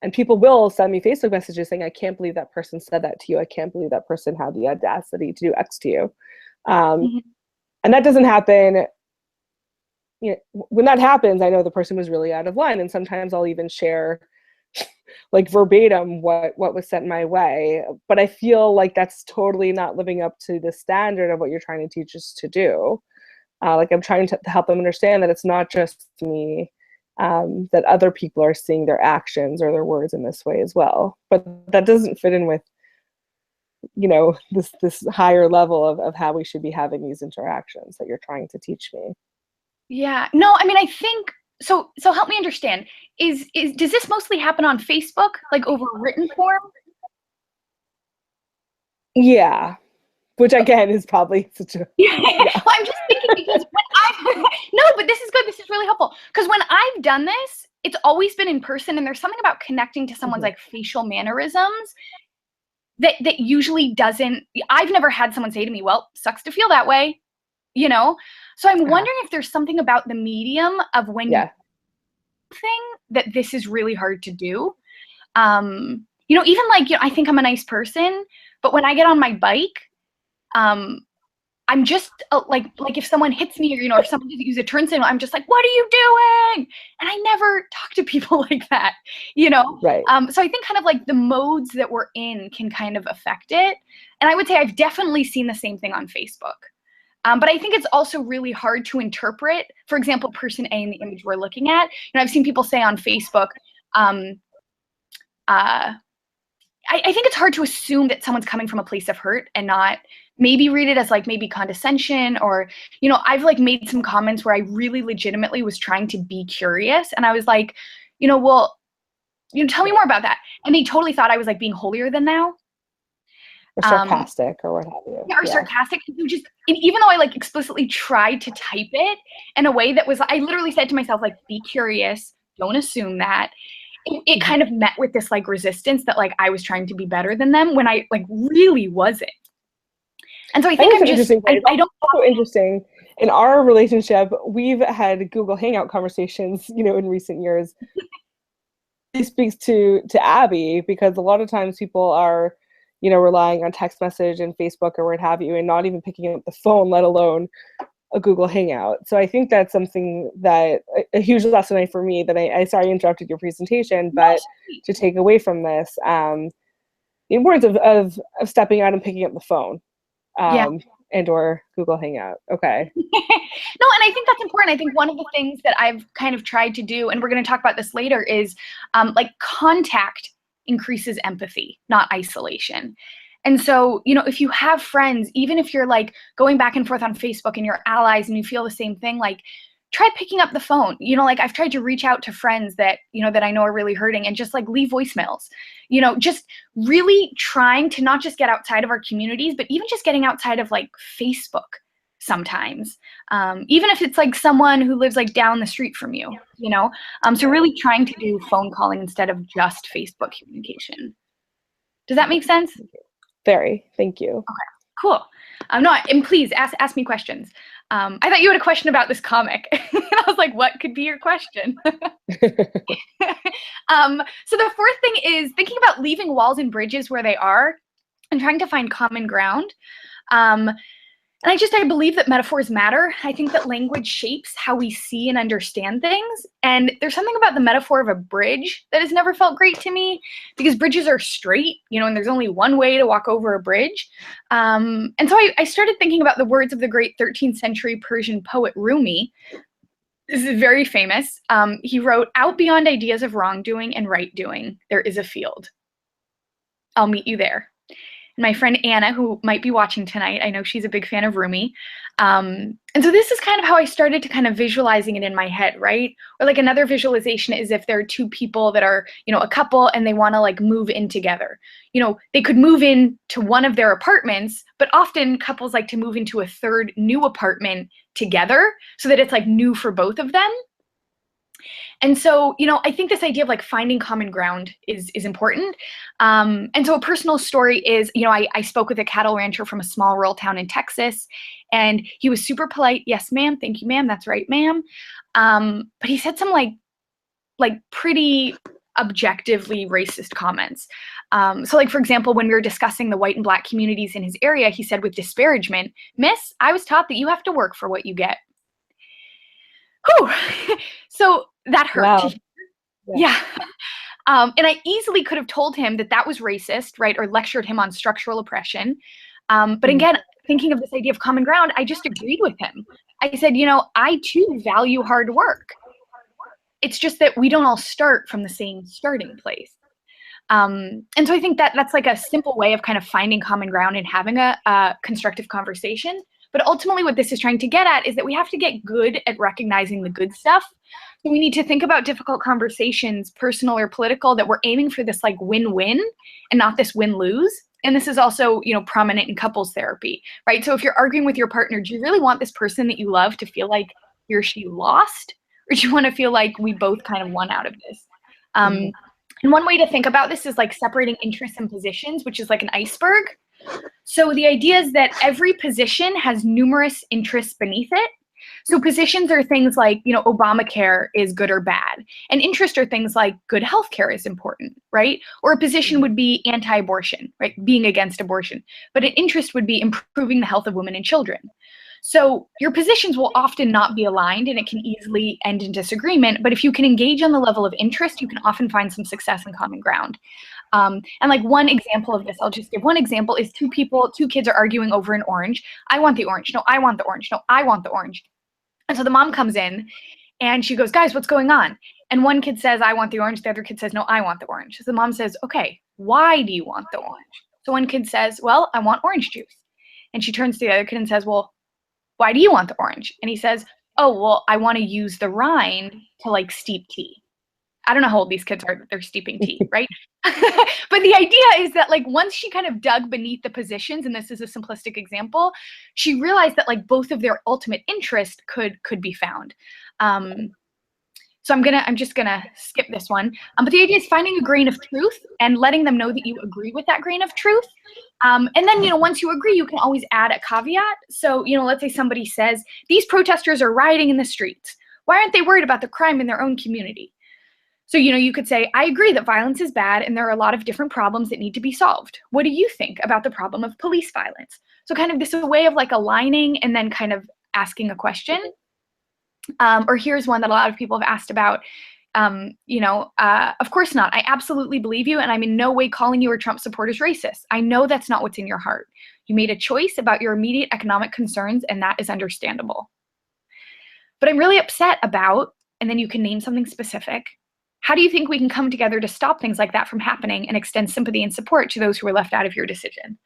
and people will send me Facebook messages saying, "I can't believe that person said that to you. I can't believe that person had the audacity to do X to you." And that doesn't happen. You know, when that happens, I know the person was really out of line, and sometimes I'll even share like verbatim what was sent my way. But I feel like that's totally not living up to the standard of what you're trying to teach us to do. Like, I'm trying to help them understand that it's not just me, that other people are seeing their actions or their words in this way as well. But that doesn't fit in with, you know, this higher level of how we should be having these interactions that you're trying to teach me. Yeah, no, I mean, I think, so help me understand, does this mostly happen on Facebook, like over written form? Yeah, which again is probably such a... Yeah. Well, I'm just thinking because no, but this is good, this is really helpful, because when I've done this, it's always been in person, and there's something about connecting to someone's like facial mannerisms that usually doesn't, I've never had someone say to me, "Well, sucks to feel that way," you know? So I'm wondering if there's something about the medium of when you thing that this is really hard to do. You know, even like, you know, I think I'm a nice person, but when I get on my bike, I'm just like if someone hits me, or, you know, if someone doesn't use a turn signal, I'm just like, "What are you doing?" And I never talk to people like that, you know? Right. So I think kind of like the modes that we're in can kind of affect it. And I would say I've definitely seen the same thing on Facebook. But I think it's also really hard to interpret, for example, person A in the image we're looking at. You know, I've seen people say on Facebook, I think it's hard to assume that someone's coming from a place of hurt and not maybe read it as like maybe condescension, or, you know, I've like made some comments where I really legitimately was trying to be curious. And I was like, you know, well, you know, tell me more about that. And they totally thought I was like being holier than thou. Or sarcastic, or what have you. Yeah, or sarcastic. And even though I like explicitly tried to type it in a way that was, I literally said to myself, like, be curious, don't assume that. It kind of met with this like resistance that like I was trying to be better than them when I like really wasn't. And so I think I'm just, I don't. Also interesting, in our relationship, we've had Google Hangout conversations, you know, in recent years. It speaks to Abby, because a lot of times people are, you know, relying on text message and Facebook or what have you, and not even picking up the phone, let alone a Google Hangout. So I think that's something that a huge lesson for me that I sorry I interrupted your presentation, but to take away from this, the importance of stepping out and picking up the phone, and or Google Hangout. Okay. No, and I think that's important. I think one of the things that I've kind of tried to do, and we're going to talk about this later, is like contact increases empathy, not isolation. And so, you know, if you have friends, even if you're like going back and forth on Facebook and you're allies and you feel the same thing, like try picking up the phone. You know, like I've tried to reach out to friends that, you know, that I know are really hurting and just like leave voicemails, you know, just really trying to not just get outside of our communities, but even just getting outside of like Facebook sometimes, even if it's like someone who lives like down the street from you, you know, so really trying to do phone calling instead of just Facebook communication. Does that make sense? Very, thank you. Okay, cool. No, and please ask me questions. I thought you had a question about this comic. I was like, what could be your question? So the fourth thing is thinking about leaving walls and bridges where they are and trying to find common ground. And I believe that metaphors matter. I think that language shapes how we see and understand things. And there's something about the metaphor of a bridge that has never felt great to me, because bridges are straight, you know, and there's only one way to walk over a bridge. And so I started thinking about the words of the great 13th century Persian poet Rumi. This is very famous. He wrote, "Out beyond ideas of wrongdoing and right doing, there is a field. I'll meet you there." My friend Anna, who might be watching tonight, I know she's a big fan of Rumi. And so this is kind of how I started to kind of visualizing it in my head, right? Or like another visualization is if there are two people that are, you know, a couple and they want to like move in together. You know, they could move in to one of their apartments, but often couples like to move into a third new apartment together so that it's like new for both of them. And so, you know, I think this idea of like finding common ground is important. And so a personal story is, you know, I spoke with a cattle rancher from a small rural town in Texas, and he was super polite. "Yes, ma'am. Thank you, ma'am. That's right, ma'am." But he said some like pretty objectively racist comments. So like, for example, when we were discussing the white and black communities in his area, he said with disparagement, "Miss, I was taught that you have to work for what you get." Whew. So that hurt. Wow. Yeah. And I easily could have told him that that was racist, right? Or lectured him on structural oppression. But again, thinking of this idea of common ground, I just agreed with him. I said, you know, I too value hard work. It's just that we don't all start from the same starting place. And so I think that that's like a simple way of kind of finding common ground and having a constructive conversation. But ultimately what this is trying to get at is that we have to get good at recognizing the good stuff. So we need to think about difficult conversations, personal or political, that we're aiming for this like win-win and not this win-lose. And this is also, you know, prominent in couples therapy, right? So if you're arguing with your partner, do you really want this person that you love to feel like he or she lost? Or do you want to feel like we both kind of won out of this? And one way to think about this is like separating interests and positions, which is like an iceberg. So the idea is that every position has numerous interests beneath it. So positions are things like, you know, Obamacare is good or bad. And interests are things like good healthcare is important, right? Or a position would be anti-abortion, right? Being against abortion. But an interest would be improving the health of women and children. So your positions will often not be aligned, and it can easily end in disagreement. But if you can engage on the level of interest, you can often find some success and common ground. And like one example of this, I'll just give one example, is two kids are arguing over an orange. "I want the orange." "No, I want the orange." "No, I want the orange." And so the mom comes in and she goes, "Guys, what's going on?" And one kid says, "I want the orange." The other kid says, "No, I want the orange." So the mom says, "Okay, why do you want the orange?" So one kid says, "Well, I want orange juice." And she turns to the other kid and says, "Well, why do you want the orange?" And he says, "Oh, well, I want to use the rind to like steep tea." I don't know how old these kids are, but they're steeping tea, right? But the idea is that like once she kind of dug beneath the positions, and this is a simplistic example, she realized that like both of their ultimate interest could be found. So I'm just gonna skip this one. But the idea is finding a grain of truth and letting them know that you agree with that grain of truth. And then, you know, once you agree, you can always add a caveat. So, you know, let's say somebody says, "These protesters are rioting in the streets. Why aren't they worried about the crime in their own community?" So, you know, you could say, "I agree that violence is bad and there are a lot of different problems that need to be solved. What do you think about the problem of police violence?" So kind of this is a way of like aligning and then kind of asking a question. Or here's one that a lot of people have asked about. You know, "Of course not. I absolutely believe you, and I'm in no way calling you or Trump supporters racist. I know that's not what's in your heart. You made a choice about your immediate economic concerns, and that is understandable. But I'm really upset about," and then you can name something specific, How do you think we can come together to stop things like that from happening and extend sympathy and support to those who are left out of your decision?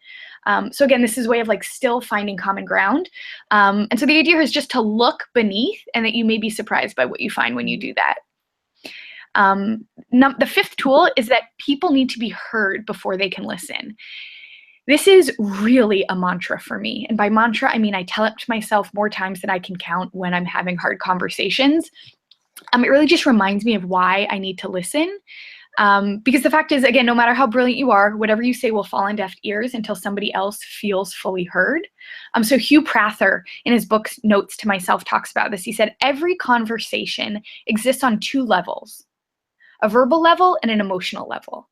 So again, this is a way of like still finding common ground. And so the idea is just to look beneath, and that you may be surprised by what you find when you do that. The fifth tool is that people need to be heard before they can listen. This is really a mantra for me. And by mantra, I mean I tell it to myself more times than I can count when I'm having hard conversations. It really just reminds me of why I need to listen. Because the fact is, again, no matter how brilliant you are, whatever you say will fall on deaf ears until somebody else feels fully heard. So Hugh Prather, in his book Notes to Myself, talks about this. He said, every conversation exists on two levels, a verbal level and an emotional level.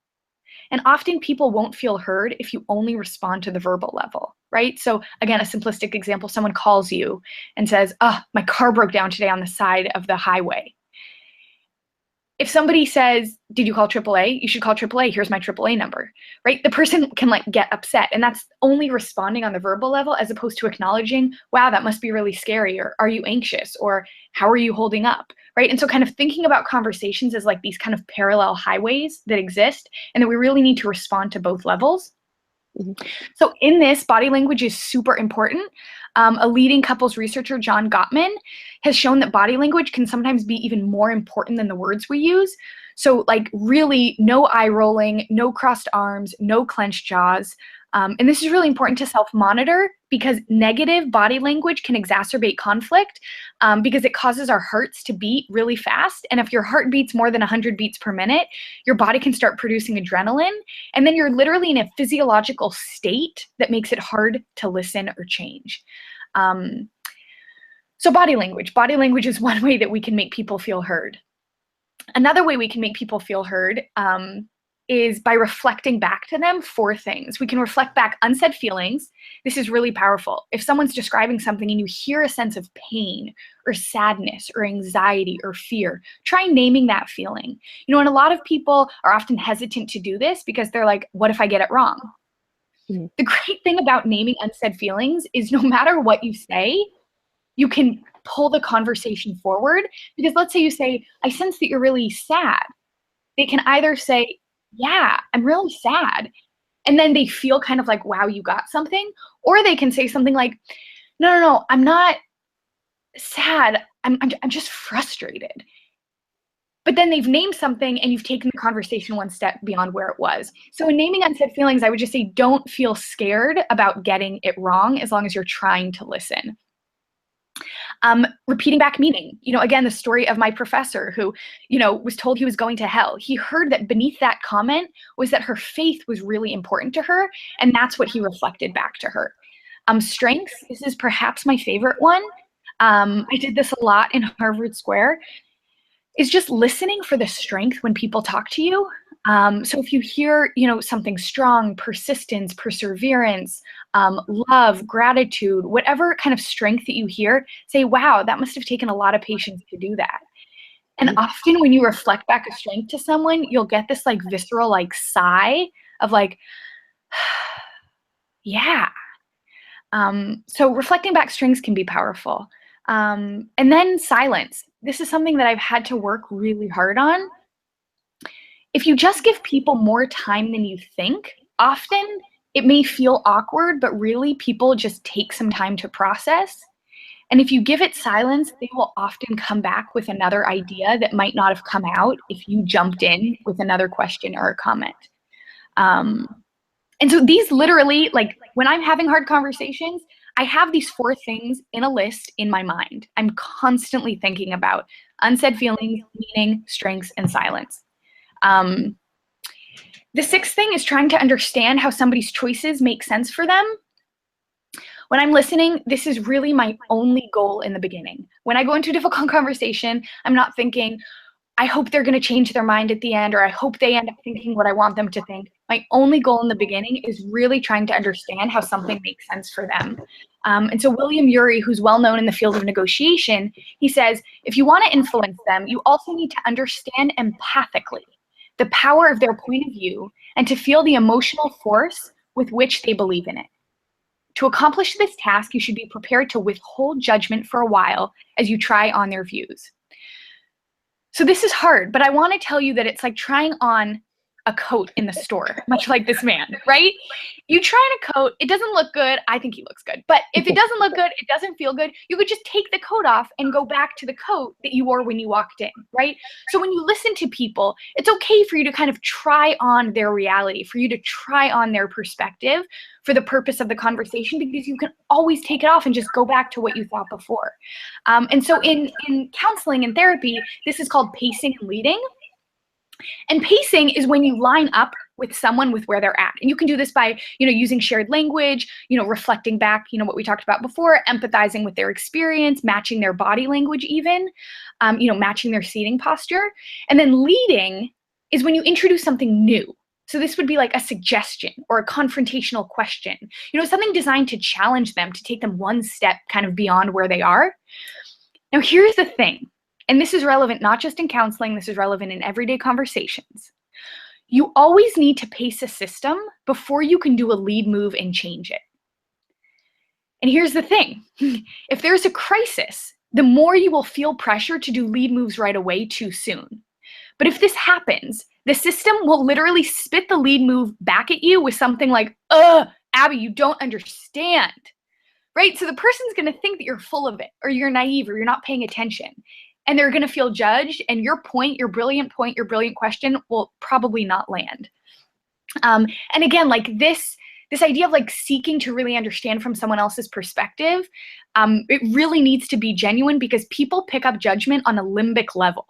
And often people won't feel heard if you only respond to the verbal level, right? So again, a simplistic example, someone calls you and says, oh, my car broke down today on the side of the highway. If somebody says, did you call AAA? You should call AAA. Here's my AAA number, right? The person can like get upset, and that's only responding on the verbal level as opposed to acknowledging, wow, that must be really scary, or are you anxious, or how are you holding up, right? And so kind of thinking about conversations as like these kind of parallel highways that exist, and that we really need to respond to both levels. So in this, body language is super important. A leading couples researcher, John Gottman, has shown that body language can sometimes be even more important than the words we use. So like really no eye rolling, no crossed arms, no clenched jaws. And this is really important to self-monitor because negative body language can exacerbate conflict because it causes our hearts to beat really fast. And if your heart beats more than 100 beats per minute, your body can start producing adrenaline. And then you're literally in a physiological state that makes it hard to listen or change. So body language is one way that we can make people feel heard. Another way we can make people feel heard is by reflecting back to them 4 things. We can reflect back unsaid feelings. This is really powerful. If someone's describing something and you hear a sense of pain or sadness or anxiety or fear, try naming that feeling. You know, and a lot of people are often hesitant to do this because they're like, what if I get it wrong? Mm-hmm. The great thing about naming unsaid feelings is no matter what you say, you can pull the conversation forward. Because let's say you say, I sense that you're really sad. They can either say, yeah, I'm really sad. And then they feel kind of like, wow, you got something. Or they can say something like, no, I'm not sad. I'm just frustrated. But then they've named something and you've taken the conversation one step beyond where it was. So in naming unsaid feelings, I would just say, don't feel scared about getting it wrong as long as you're trying to listen. Repeating back meaning. You know, again, the story of my professor who, you know, was told he was going to hell. He heard that beneath that comment was that her faith was really important to her, and that's what he reflected back to her. Strengths, this is perhaps my favorite one. I did this a lot in Harvard Square, is just listening for the strength when people talk to you. So if you hear, you know, something strong, persistence, perseverance, love, gratitude, whatever kind of strength that you hear, say, wow, that must have taken a lot of patience to do that. And often when you reflect back a strength to someone, you'll get this like visceral like sigh of like, yeah. So reflecting back strengths can be powerful. And then silence. This is something that I've had to work really hard on. If you just give people more time than you think, often it may feel awkward, but really people just take some time to process. And if you give it silence, they will often come back with another idea that might not have come out if you jumped in with another question or a comment. And so these literally, like when I'm having hard conversations, I have these 4 things in a list in my mind. I'm constantly thinking about unsaid feelings, meaning, strengths, and silence. The 6th thing is trying to understand how somebody's choices make sense for them. When I'm listening, this is really my only goal in the beginning. When I go into a difficult conversation, I'm not thinking, I hope they're going to change their mind at the end, or I hope they end up thinking what I want them to think. My only goal in the beginning is really trying to understand how something makes sense for them. And so William Ury, who's well known in the field of negotiation, he says, if you want to influence them, you also need to understand empathically the power of their point of view and to feel the emotional force with which they believe in it. To accomplish this task, you should be prepared to withhold judgment for a while as you try on their views. So this is hard, but I want to tell you that it's like trying on a coat in the store, much like this man, right? You try on a coat, it doesn't look good. I think he looks good. But if it doesn't look good, it doesn't feel good, you could just take the coat off and go back to the coat that you wore when you walked in, right? So when you listen to people, it's okay for you to kind of try on their reality, for you to try on their perspective for the purpose of the conversation, because you can always take it off and just go back to what you thought before. And so in counseling and therapy, this is called pacing and leading. And pacing is when you line up with someone with where they're at. And you can do this by, using shared language, reflecting back, what we talked about before, empathizing with their experience, matching their body language even, matching their seating posture. And then leading is when you introduce something new. So this would be like a suggestion or a confrontational question, something designed to challenge them, to take them one step kind of beyond where they are. Now, here's the thing. And this is relevant not just in counseling, this is relevant in everyday conversations. You always need to pace a system before you can do a lead move and change it. And here's the thing. If there's a crisis, the more you will feel pressure to do lead moves right away too soon. But if this happens, the system will literally spit the lead move back at you with something like, Abby, you don't understand. Right? So the person's going to think that you're full of it, or you're naive, or you're not paying attention. And they're going to feel judged, and your brilliant question will probably not land. And again, like this idea of like seeking to really understand from someone else's perspective, it really needs to be genuine, because people pick up judgment on a limbic level.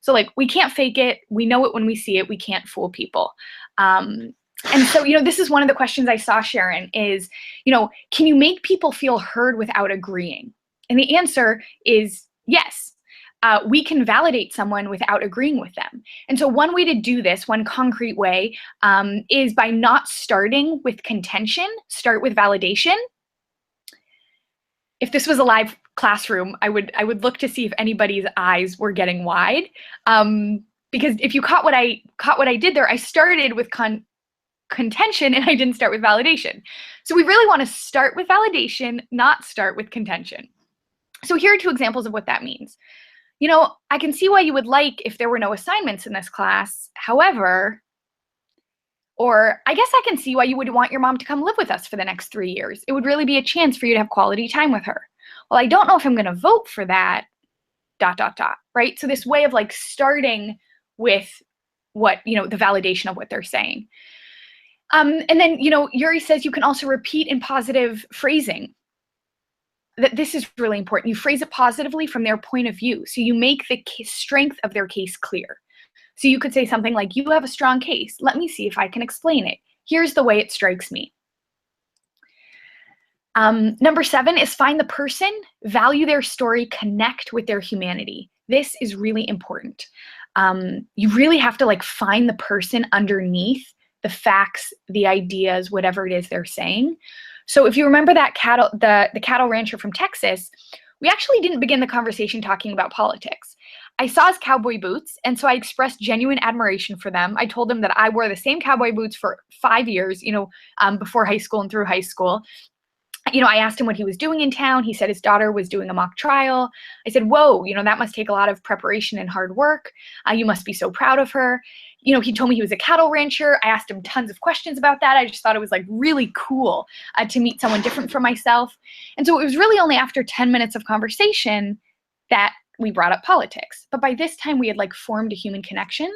So like, we can't fake it. We know it when we see it. We can't fool people. And so, this is one of the questions I saw, Sharon, is, can you make people feel heard without agreeing? And the answer is yes. We can validate someone without agreeing with them. And so one way to do this, one concrete way, is by not starting with contention, start with validation. If this was a live classroom, I would look to see if anybody's eyes were getting wide. Because if you caught what I did there, I started with contention and I didn't start with validation. So we really want to start with validation, not start with contention. So here are two examples of what that means. I can see why you would like if there were no assignments in this class. However, or I guess I can see why you would want your mom to come live with us for the next 3 years. It would really be a chance for you to have quality time with her. Well, I don't know if I'm going to vote for that, ... right? So this way of like starting with what, the validation of what they're saying. And then, Yuri says you can also repeat in positive phrasing. That this is really important. You phrase it positively from their point of view. So you make the strength of their case clear. So you could say something like, you have a strong case. Let me see if I can explain it. Here's the way it strikes me. Number 7 is find the person, value their story, connect with their humanity. This is really important. You really have to like find the person underneath the facts, the ideas, whatever it is they're saying. So if you remember that the cattle rancher from Texas, we actually didn't begin the conversation talking about politics. I saw his cowboy boots, and so I expressed genuine admiration for them. I told him that I wore the same cowboy boots for 5 years, before high school and through high school. I asked him what he was doing in town. He said his daughter was doing a mock trial. I said, whoa, that must take a lot of preparation and hard work. You must be so proud of her. He told me he was a cattle rancher. I asked him tons of questions about that. I just thought it was like really cool to meet someone different from myself. And so it was really only after 10 minutes of conversation that we brought up politics. But by this time we had like formed a human connection.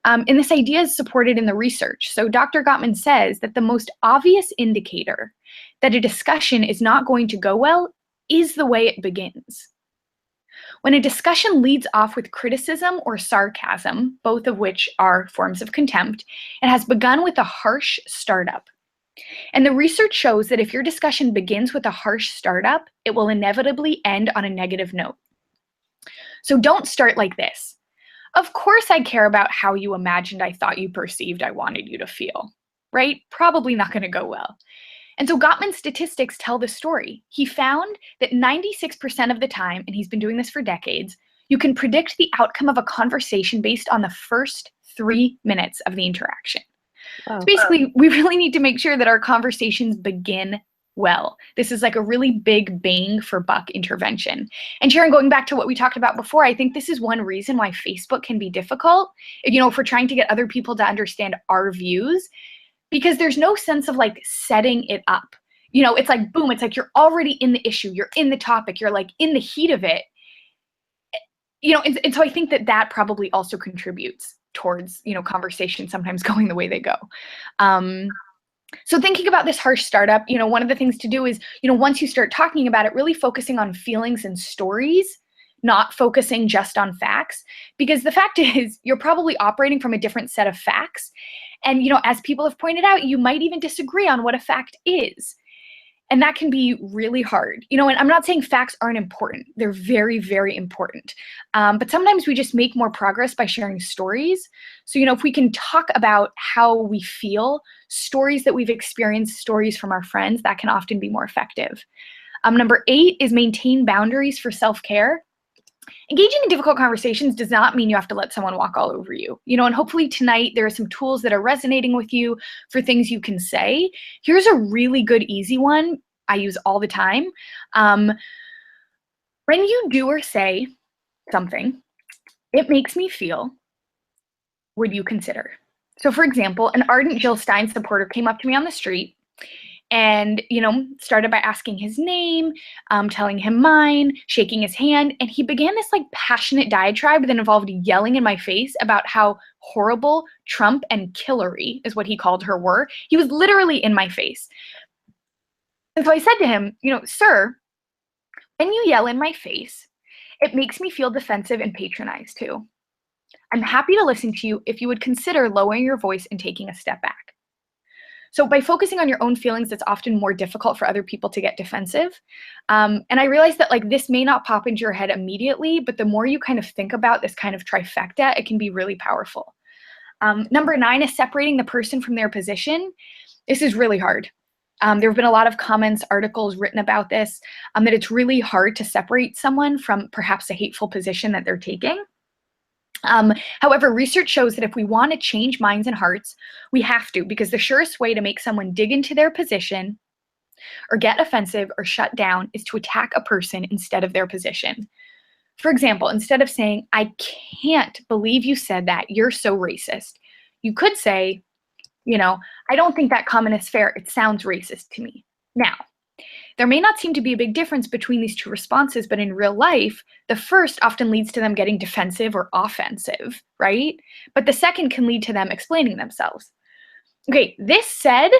And this idea is supported in the research. So Dr. Gottman says that the most obvious indicator that a discussion is not going to go well is the way it begins. When a discussion leads off with criticism or sarcasm, both of which are forms of contempt, it has begun with a harsh startup. And the research shows that if your discussion begins with a harsh startup, it will inevitably end on a negative note. So don't start like this. Of course I care about how you imagined I thought you perceived I wanted you to feel, right? Probably not going to go well. And so Gottman's statistics tell the story. He found that 96% of the time, and he's been doing this for decades, you can predict the outcome of a conversation based on the first 3 minutes of the interaction. Wow. So basically, we really need to make sure that our conversations begin well. This is like a really big bang for buck intervention. And Sharon, going back to what we talked about before, I think this is one reason why Facebook can be difficult, you know, if we're trying to get other people to understand our views, because there's no sense of like setting it up. You know, it's like, boom, it's like you're already in the issue, you're in the topic, you're like in the heat of it. You know, and so I think that that probably also contributes towards, you know, conversations sometimes going the way they go. So thinking about this harsh startup, you know, one of the things to do is, you know, once you start talking about it, really focusing on feelings and stories, not focusing just on facts, because the fact is you're probably operating from a different set of facts. And, you know, as people have pointed out, you might even disagree on what a fact is. And that can be really hard, you know, and I'm not saying facts aren't important. They're very, very important. But sometimes we just make more progress by sharing stories. So, you know, if we can talk about how we feel, stories that we've experienced, stories from our friends, that can often be more effective. Number 8 is maintain boundaries for self-care. Engaging in difficult conversations does not mean you have to let someone walk all over you, you know, and hopefully tonight there are some tools that are resonating with you for things you can say. Here's a really good, easy one I use all the time. When you do or say something, it makes me feel, would you consider? So for example, an ardent Jill Stein supporter came up to me on the street and, you know, started by asking his name, telling him mine, shaking his hand. And he began this like passionate diatribe that involved yelling in my face about how horrible Trump and Hillary, is what he called her, were. He was literally in my face. And so I said to him, you know, sir, when you yell in my face, it makes me feel defensive and patronized too. I'm happy to listen to you if you would consider lowering your voice and taking a step back. So by focusing on your own feelings, it's often more difficult for other people to get defensive. And I realized that like this may not pop into your head immediately, but the more you kind of think about this kind of trifecta, it can be really powerful. Number 9 is separating the person from their position. This is really hard. There have been a lot of comments, articles written about this, that it's really hard to separate someone from perhaps a hateful position that they're taking. However, research shows that if we want to change minds and hearts, we have to, because the surest way to make someone dig into their position or get offensive or shut down is to attack a person instead of their position. For example, instead of saying, I can't believe you said that, you're so racist, you could say, you know, I don't think that comment is fair. It sounds racist to me. Now, there may not seem to be a big difference between these two responses, but in real life, the first often leads to them getting defensive or offensive, right? But the second can lead to them explaining themselves. Okay, this said,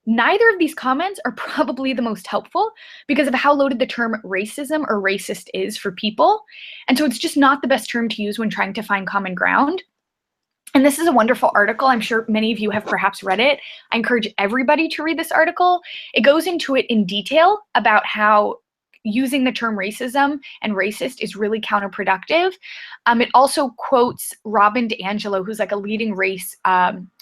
neither of these comments are probably the most helpful because of how loaded the term racism or racist is for people. And so it's just not the best term to use when trying to find common ground. And this is a wonderful article. I'm sure many of you have perhaps read it. I encourage everybody to read this article. It goes into it in detail about how using the term racism and racist is really counterproductive. It also quotes Robin DiAngelo, who's like a leading race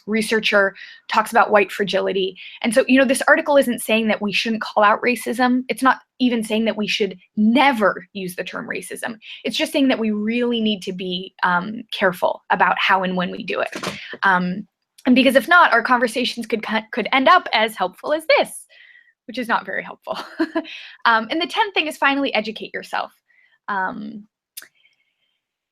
researcher, talks about white fragility. And so, you know, this article isn't saying that we shouldn't call out racism. It's not even saying that we should never use the term racism. It's just saying that we really need to be careful about how and when we do it. And because if not, our conversations could end up as helpful as this, which is not very helpful. And the 10th thing is finally educate yourself.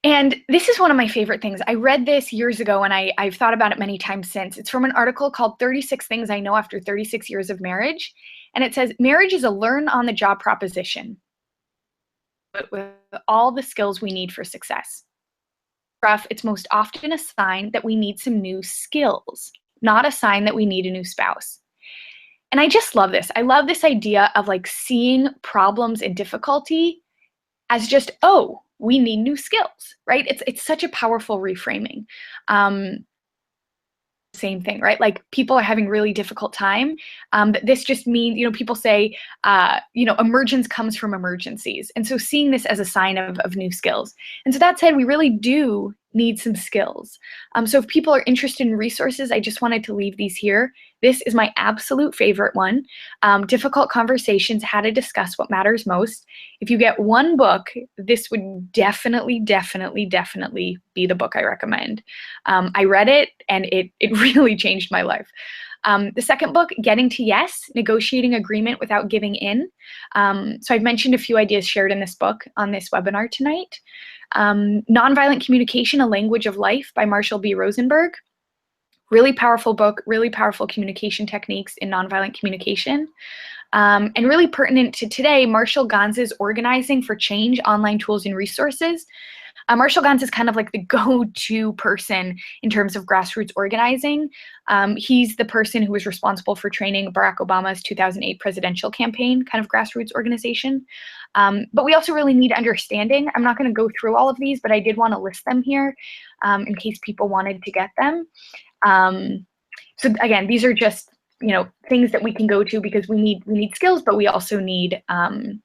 And this is one of my favorite things. I read this years ago and I've thought about it many times since. It's from an article called 36 Things I Know After 36 Years of Marriage. And it says, marriage is a learn-on-the-job proposition, but with all the skills we need for success. It's most often a sign that we need some new skills, not a sign that we need a new spouse. And I just love this. I love this idea of like seeing problems and difficulty as just, oh, we need new skills, right? It's such a powerful reframing. Same thing, right? Like people are having really difficult time. This just means, you know, people say, you know, emergence comes from emergencies. And so seeing this as a sign of new skills. And so that said, we really do need some skills. So if people are interested in resources, I just wanted to leave these here. This is my absolute favorite one. Difficult Conversations, How to Discuss What Matters Most. If you get one book, this would definitely be the book I recommend. I read it and it really changed my life. The second book, Getting to Yes, Negotiating Agreement Without Giving In. So I've mentioned a few ideas shared in this book on this webinar tonight. Nonviolent Communication, A Language of Life by Marshall B. Rosenberg. Really powerful book, really powerful communication techniques in nonviolent communication. And really pertinent to today, Marshall Ganz's Organizing for Change, Online Tools and Resources. Marshall Ganz is kind of like the go-to person in terms of grassroots organizing. He's the person who was responsible for training Barack Obama's 2008 presidential campaign, kind of grassroots organization. But we also really need understanding. I'm not going to go through all of these, but I did want to list them here in case people wanted to get them. So again, these are just things that we can go to because we need skills, but we also need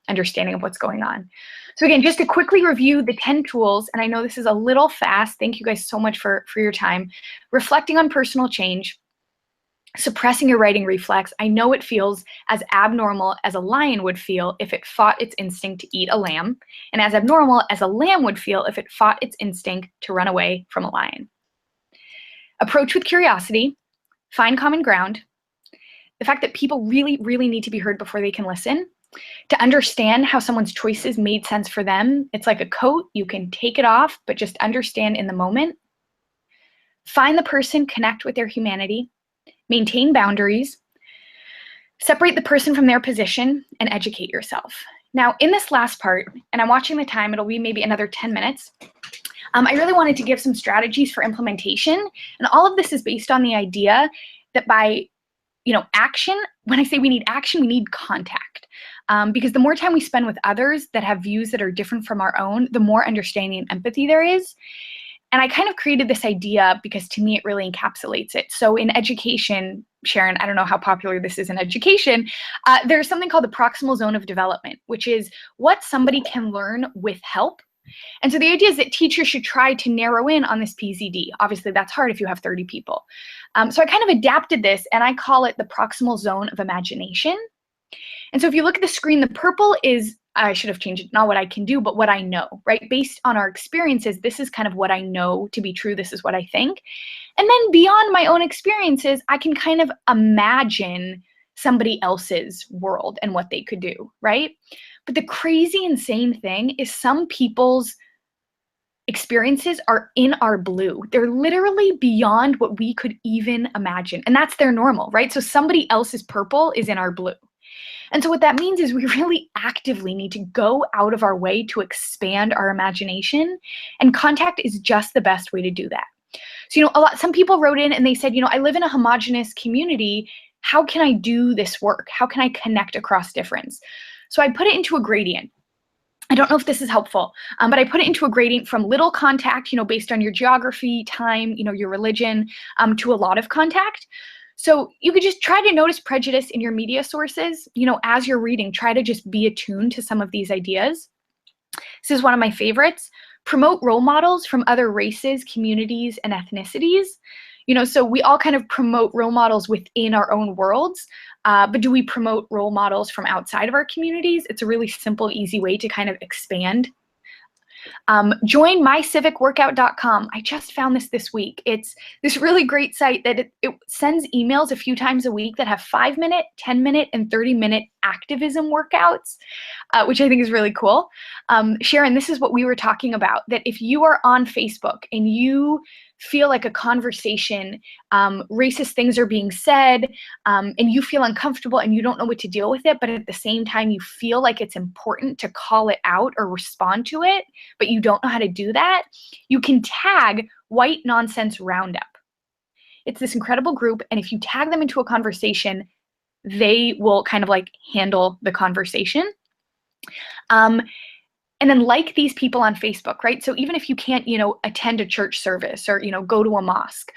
understanding of what's going on. So again, just to quickly review the 10 tools, and I know this is a little fast. Thank you guys so much for your time. Reflecting on personal change, suppressing your writing reflex. I know it feels as abnormal as a lion would feel if it fought its instinct to eat a lamb, and as abnormal as a lamb would feel if it fought its instinct to run away from a lion. Approach with curiosity, find common ground, the fact that people really, really need to be heard before they can listen, to understand how someone's choices made sense for them. It's like a coat, you can take it off, but just understand in the moment. Find the person, connect with their humanity, maintain boundaries, separate the person from their position, and educate yourself. Now, in this last part, and I'm watching the time, it'll be maybe another 10 minutes, I really wanted to give some strategies for implementation, and all of this is based on the idea that by action, when I say we need action, we need contact. Because the more time we spend with others that have views that are different from our own, the more understanding and empathy there is. And I kind of created this idea because to me, it really encapsulates it. So in education, Sharon, I don't know how popular this is in education, there's something called the proximal zone of development, which is what somebody can learn with help. And so the idea is that teachers should try to narrow in on this PZD. Obviously, that's hard if you have 30 people. So I kind of adapted this, and I call it the proximal zone of imagination. And so if you look at the screen, the purple is, I should have changed it, not what I can do, but what I know, right? Based on our experiences, this is kind of what I know to be true. This is what I think. And then beyond my own experiences, I can kind of imagine somebody else's world and what they could do, right? But the crazy, insane thing is some people's experiences are in our blue. They're literally beyond what we could even imagine. And that's their normal, right? So somebody else's purple is in our blue. And so what that means is we really actively need to go out of our way to expand our imagination. And contact is just the best way to do that. So, some people wrote in and they said, I live in a homogenous community. How can I do this work? How can I connect across difference? So I put it into a gradient. I don't know if this is helpful, but I put it into a gradient from little contact, based on your geography, time, your religion, to a lot of contact. So you could just try to notice prejudice in your media sources, as you're reading, try to just be attuned to some of these ideas. This is one of my favorites. Promote role models from other races, communities, and ethnicities. So we all kind of promote role models within our own worlds, but do we promote role models from outside of our communities? It's a really simple, easy way to kind of expand. Join mycivicworkout.com. I just found this week. It's this really great site that it sends emails a few times a week that have 5-minute, 10-minute, and 30-minute activism workouts, which I think is really cool. Sharon, this is what we were talking about, that if you are on Facebook and you feel like a conversation, racist things are being said, and you feel uncomfortable and you don't know what to deal with it, but at the same time you feel like it's important to call it out or respond to it, but you don't know how to do that, you can tag White Nonsense Roundup. It's this incredible group, and if you tag them into a conversation, they will kind of like handle the conversation. And then like these people on Facebook, right? So even if you can't, attend a church service or, go to a mosque,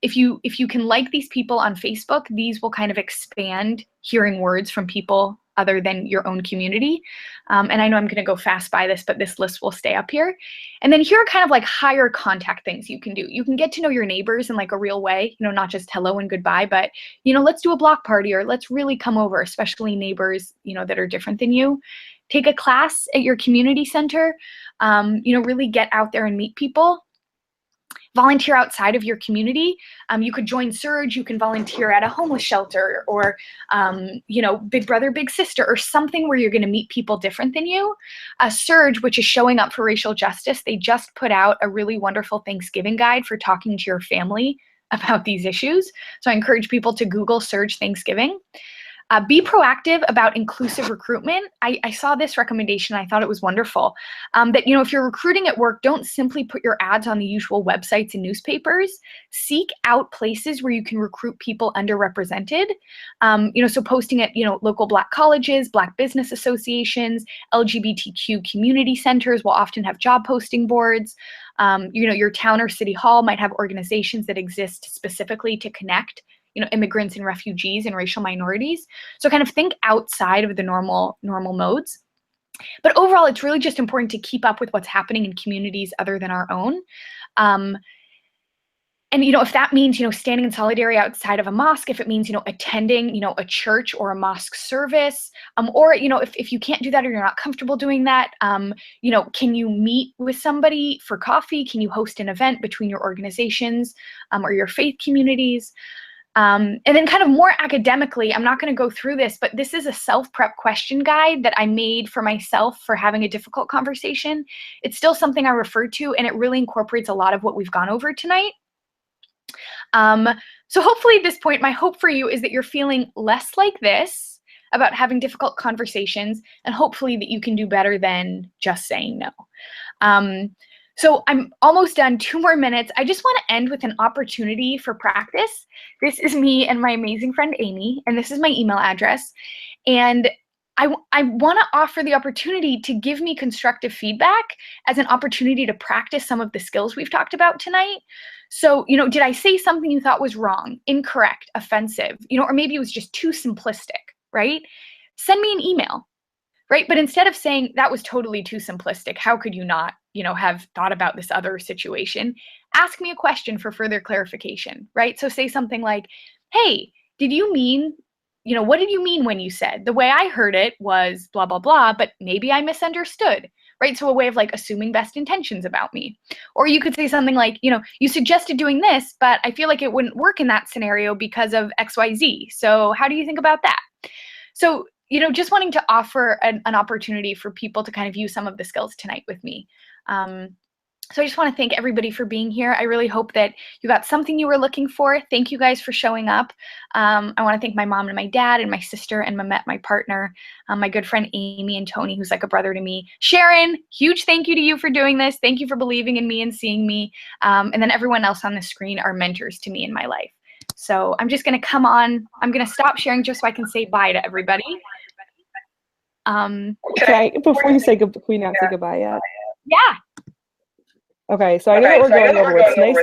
if you can like these people on Facebook, these will kind of expand hearing words from people other than your own community. And I know I'm going to go fast by this, but this list will stay up here. And then here are kind of like higher contact things you can do. You can get to know your neighbors in like a real way, not just hello and goodbye, but, let's do a block party or let's really come over, especially neighbors, that are different than you. Take a class at your community center, really get out there and meet people. volunteer outside of your community. You could join Surge, you can volunteer at a homeless shelter, or you know, Big Brother, Big Sister, or something where you're going to meet people different than you. Surge, which is showing up for racial justice, they just put out a really wonderful Thanksgiving guide for talking to your family about these issues. So I encourage people to Google Surge Thanksgiving. Be proactive about inclusive recruitment. I saw this recommendation. I thought it was wonderful. That, you know, if you're recruiting at work, don't simply put your ads on the usual websites and newspapers. Seek out places where you can recruit people underrepresented. You know, so posting at, you know, local Black colleges, Black business associations, LGBTQ community centers will often have job posting boards. You know, your town or city hall might have organizations that exist specifically to connect, you know, immigrants and refugees and racial minorities. So kind of think outside of the normal modes. But overall, it's really just important to keep up with what's happening in communities other than our own. And, you know, if that means, you know, standing in solidarity outside of a mosque, if it means, you know, attending, you know, a church or a mosque service, or, you know, if you can't do that or you're not comfortable doing that, you know, can you meet with somebody for coffee? Can you host an event between your organizations or your faith communities? And then kind of more academically, I'm not going to go through this, but this is a self-prep question guide that I made for myself for having a difficult conversation. It's still something I refer to, and it really incorporates a lot of what we've gone over tonight. So hopefully at this point, my hope for you is that you're feeling less like this about having difficult conversations, and hopefully that you can do better than just saying no. So I'm almost done, 2 more minutes. I just want to end with an opportunity for practice. This is me and my amazing friend, Amy, and this is my email address. And I want to offer the opportunity to give me constructive feedback as an opportunity to practice some of the skills we've talked about tonight. So, you know, did I say something you thought was wrong, incorrect, offensive, you know, or maybe it was just too simplistic, right? Send me an email, right? But instead of saying that was totally too simplistic, how could you not, you know, have thought about this other situation? Ask me a question for further clarification, right? So say something like, hey, did you mean, you know, what did you mean when you said, the way I heard it was blah, blah, blah, but maybe I misunderstood, right? So a way of like assuming best intentions about me. Or you could say something like, you know, you suggested doing this, but I feel like it wouldn't work in that scenario because of XYZ. So how do you think about that? So, you know, just wanting to offer an opportunity for people to kind of use some of the skills tonight with me. So I just want to thank everybody for being here. I really hope that you got something you were looking for. Thank you guys for showing up. I want to thank my mom and my dad and my sister and Mehmet, my partner, my good friend Amy and Tony, who's like a brother to me. Sharon, huge thank you to you for doing this. Thank you for believing in me and seeing me. And then everyone else on the screen are mentors to me in my life. So I'm just going to come on. I'm going to stop sharing just so I can say bye to everybody. Before you say goodbye yet? Yeah. Okay, so I know what we're going over. What's nice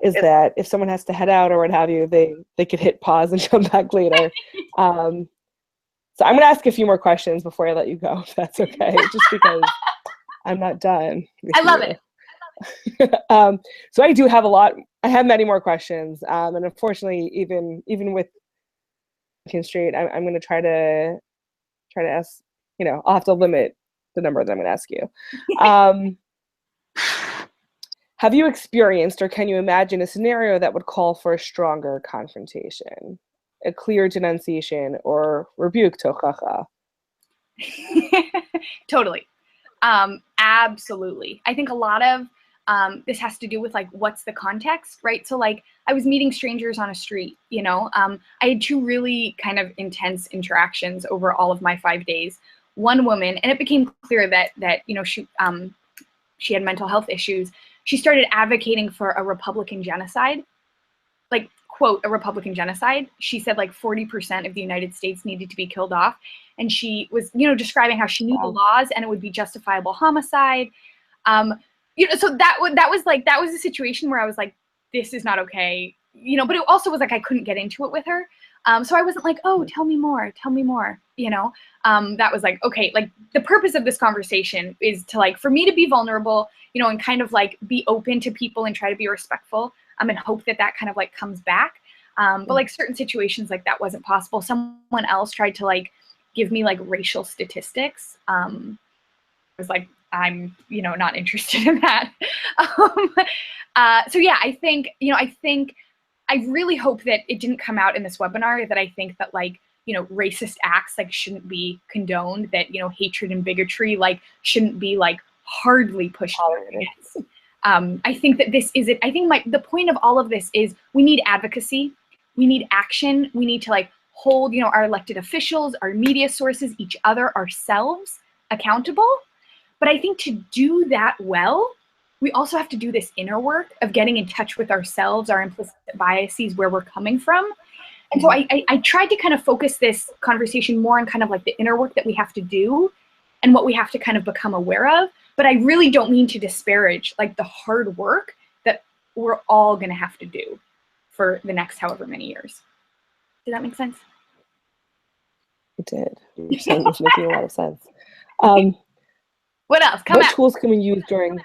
is that if someone has to head out or what have you, they could hit pause and come back later. So I'm going to ask a few more questions before I let you go, if that's okay, just because I'm not done. I love it. So I do have a lot. I have many more questions, and unfortunately, even with constraint, I'm going to try to ask. You know, I'll have to limit the number that I'm going to ask you. Have you experienced or can you imagine a scenario that would call for a stronger confrontation, a clear denunciation, or rebuke tochacha? Totally. Absolutely. I think a lot of this has to do with like, what's the context, right? So like I was meeting strangers on a street, you know, I had 2 really kind of intense interactions over all of my 5 days. One woman, and it became clear that you know, she had mental health issues. She started advocating for a Republican genocide, like, quote, a Republican genocide. She said like 40% of the United States needed to be killed off. And she was, you know, describing how she knew the laws and it would be justifiable homicide. You know, so that was a situation where I was like, this is not okay, you know, but it also was like, I couldn't get into it with her. So I wasn't like, oh, tell me more, you know. That was like, okay, like the purpose of this conversation is to like, for me to be vulnerable, you know, and kind of like be open to people and try to be respectful, and hope that kind of like comes back. But like certain situations like that wasn't possible. Someone else tried to like give me like racial statistics. I was like, I'm, not interested in that. So yeah, I think I really hope that it didn't come out in this webinar that I think that racist acts shouldn't be condoned, that hatred and bigotry shouldn't be hardly pushed against. I think that this is it. I think the point of all of this is we need advocacy, we need action, we need to hold our elected officials, our media sources, each other, ourselves accountable. But I think to do that well, we also have to do this inner work of getting in touch with ourselves, our implicit biases, where we're coming from. And so I tried to kind of focus this conversation more on kind of the inner work that we have to do and what we have to kind of become aware of. But I really don't mean to disparage the hard work that we're all going to have to do for the next however many years. Did that make sense? It did. You're saying it's making a lot of sense. What else? What tools can we use during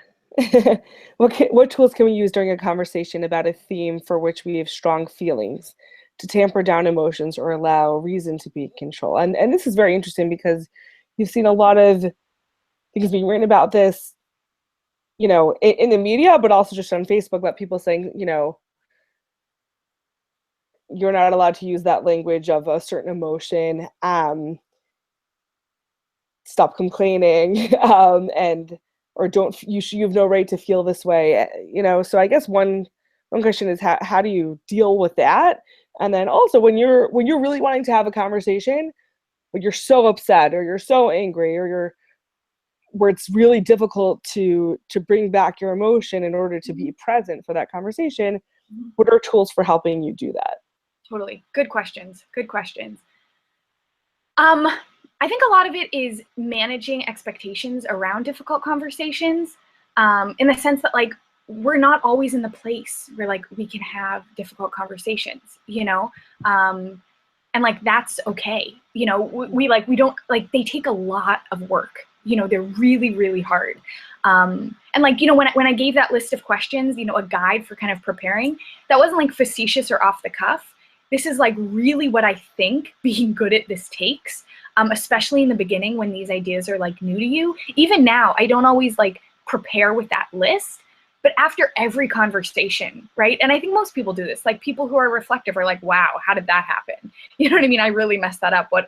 what tools can we use during a conversation about a theme for which we have strong feelings to tamper down emotions or allow reason to be in control? And this is very interesting because you've seen a lot of things being written about this, in the media, but also just on Facebook, about people saying, you're not allowed to use that language of a certain emotion. Stop complaining, or you have no right to feel this way. So I guess one question is how do you deal with that? And then also when you're really wanting to have a conversation, but you're so upset or you're so angry or where it's really difficult to bring back your emotion in order to be present for that conversation, what are tools for helping you do that? Totally. Good questions. Good questions. I think a lot of it is managing expectations around difficult conversations, in the sense that we're not always in the place where we can have difficult conversations, and that's okay. We don't they take a lot of work. They're really, really hard. And when I gave that list of questions, a guide for kind of preparing, that wasn't facetious or off the cuff. This is really what I think being good at this takes, especially in the beginning when these ideas are new to you. Even now, I don't always prepare with that list, but after every conversation, right? And I think most people do this. People who are reflective are wow, how did that happen? You know what I mean? I really messed that up. What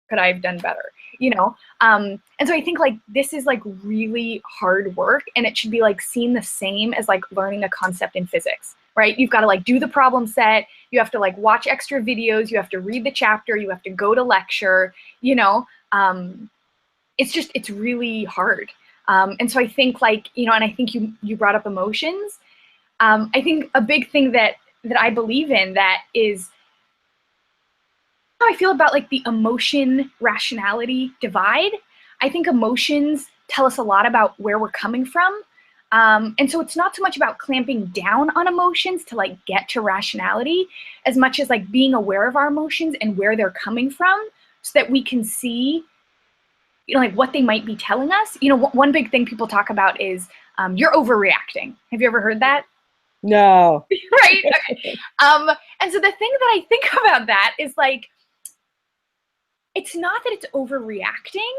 could I have done better? And so I think this is really hard work, and it should be seen the same as learning a concept in physics, right? You've got to do the problem set, you have to watch extra videos, you have to read the chapter, you have to go to lecture, it's really hard. And so I think and I think you brought up emotions. I think a big thing that I believe in that is how I feel about the emotion rationality divide. I think emotions tell us a lot about where we're coming from. And so it's not so much about clamping down on emotions to get to rationality as much as being aware of our emotions and where they're coming from so that we can see, what they might be telling us. One big thing people talk about is you're overreacting. Have you ever heard that? No. Right? Okay. And so the thing that I think about that is it's not that it's overreacting,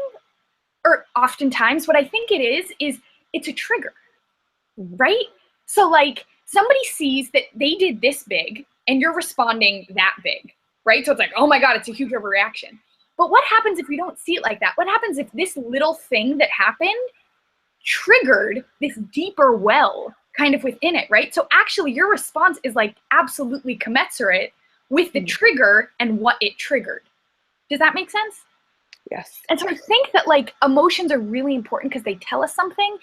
or oftentimes what I think it is it's a trigger, right? So somebody sees that they did this big and you're responding that big, right? So it's oh my God, it's a huge overreaction. But what happens if you don't see it like that? What happens if this little thing that happened triggered this deeper well kind of within it, right? So actually your response is absolutely commensurate with the trigger and what it triggered. Does that make sense? Yes. And so I think that emotions are really important because they tell us something.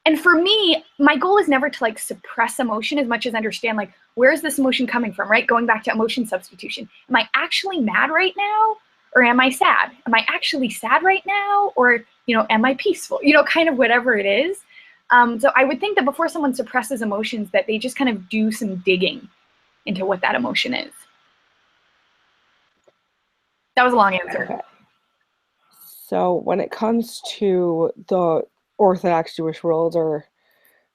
And for me, my goal is never to suppress emotion as much as understand where is this emotion coming from, right? Going back to emotion substitution. Am I actually mad right now? Or am I sad? Am I actually sad right now? Or, am I peaceful? Kind of whatever it is. So I would think that before someone suppresses emotions, that they just kind of do some digging into what that emotion is. That was a long answer. Okay. So when it comes to the Orthodox Jewish world, or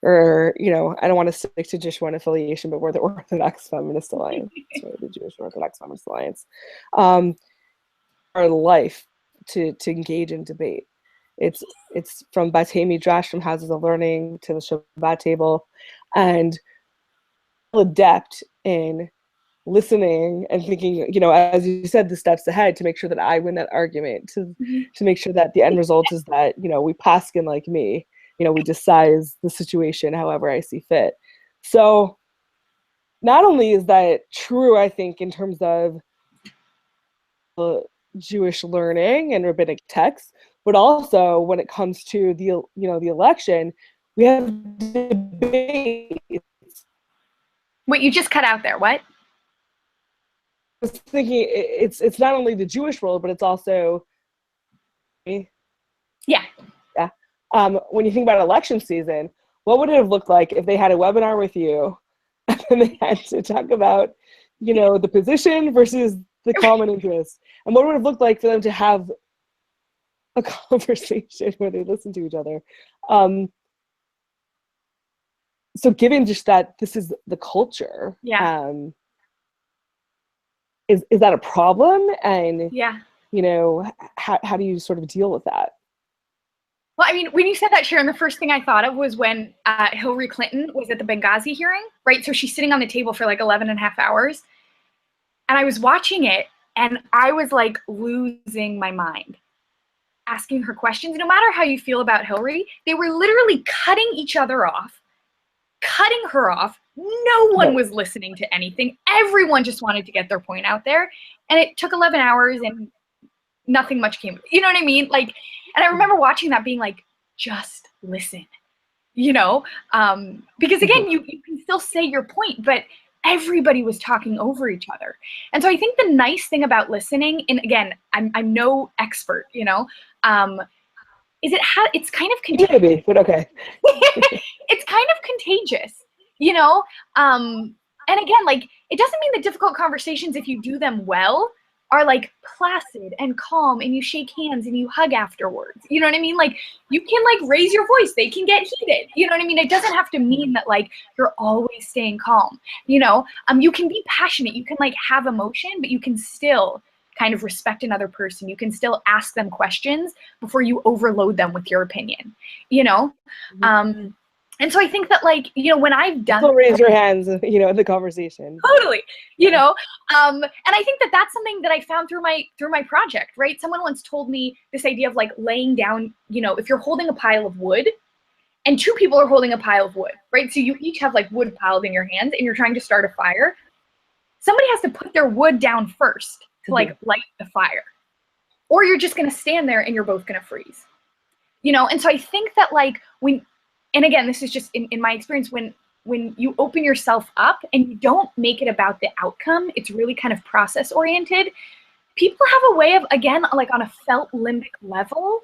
I don't want to stick to just one affiliation, but we're the Orthodox Feminist Alliance, so the Jewish Orthodox Feminist Alliance, our life to engage in debate. It's from Batei Midrash, from Houses of Learning to the Shabbat table, and adept in listening and thinking, you know, as you said, the steps ahead to make sure that I win that argument, to make sure that the end result is that, you know, we paskin like me, you know, we decide the situation however I see fit. So not only is that true, I think, in terms of Jewish learning and rabbinic texts, but also when it comes to the, you know, the election, we have debates. Wait, you just cut out there. What? I was thinking it's not only the Jewish world, but it's also yeah. When you think about election season, what would it have looked like if they had a webinar with you and then they had to talk about, you know, the position versus the common interest, and what would it have looked like for them to have a conversation where they listen to each other? So given just that this is the culture, is that a problem? And you know, how do you sort of deal with that? Well, I mean, when you said that, Sharon, the first thing I thought of was when Hillary Clinton was at the Benghazi hearing, right? So she's sitting on the table for like 11 and a half hours. And I was watching it and I was like losing my mind, asking her questions. No matter how you feel about Hillary, they were literally cutting each other off, cutting her off. No one was listening to anything. Everyone just wanted to get their point out there. And it took 11 hours and nothing much came. You know what I mean? Like, and I remember watching that being like, just listen, you know? Because again, you can still say your point, but everybody was talking over each other. And so I think the nice thing about listening, and again, I'm no expert, you know, is it's kind of contagious. Maybe, but okay. It's kind of contagious, you know? And again, like, it doesn't mean that difficult conversations, if you do them well, are like placid and calm and you shake hands and you hug afterwards. You know what I mean? Like, you can like raise your voice, they can get heated. You know what I mean? It doesn't have to mean that like you're always staying calm, you know? You can be passionate, you can like have emotion, but you can still kind of respect another person. You can still ask them questions before you overload them with your opinion, you know? And so I think that, like, you know, when I've done— Still raise your hands, you know, in the conversation. Totally, you know? And I think that that's something that I found through my project, right? Someone once told me this idea of like laying down, you know, if you're holding a pile of wood and two people are holding a pile of wood, right? So you each have like wood piled in your hands and you're trying to start a fire. Somebody has to put their wood down first to like light the fire, or you're just gonna stand there and you're both gonna freeze, you know? And so I think that like and again, this is just in my experience, when you open yourself up and you don't make it about the outcome, it's really kind of process oriented, people have a way of, again, like on a felt limbic level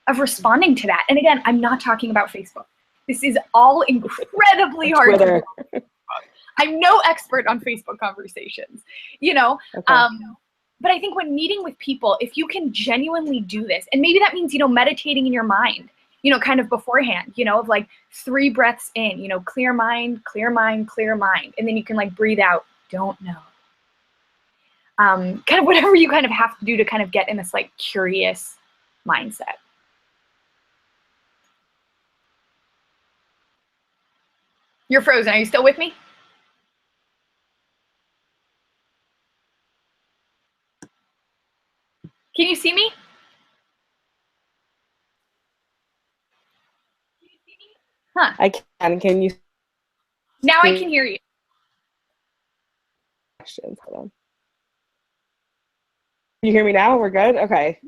of responding to that. And again, I'm not talking about Facebook. This is all incredibly hard to do. I'm no expert on Facebook conversations, you know? Okay. But I think when meeting with people, if you can genuinely do this, and maybe that means, you know, meditating in your mind, you know, kind of beforehand, you know, of like 3 breaths in, you know, clear mind, clear mind, clear mind. And then you can like breathe out, don't know. Kind of whatever you kind of have to do to kind of get in this like curious mindset. You're frozen. Are you still with me? Can you see me? Huh. I can. Can you? Now I can hear you. Questions. Hold on. Can you hear me now? We're good? Okay.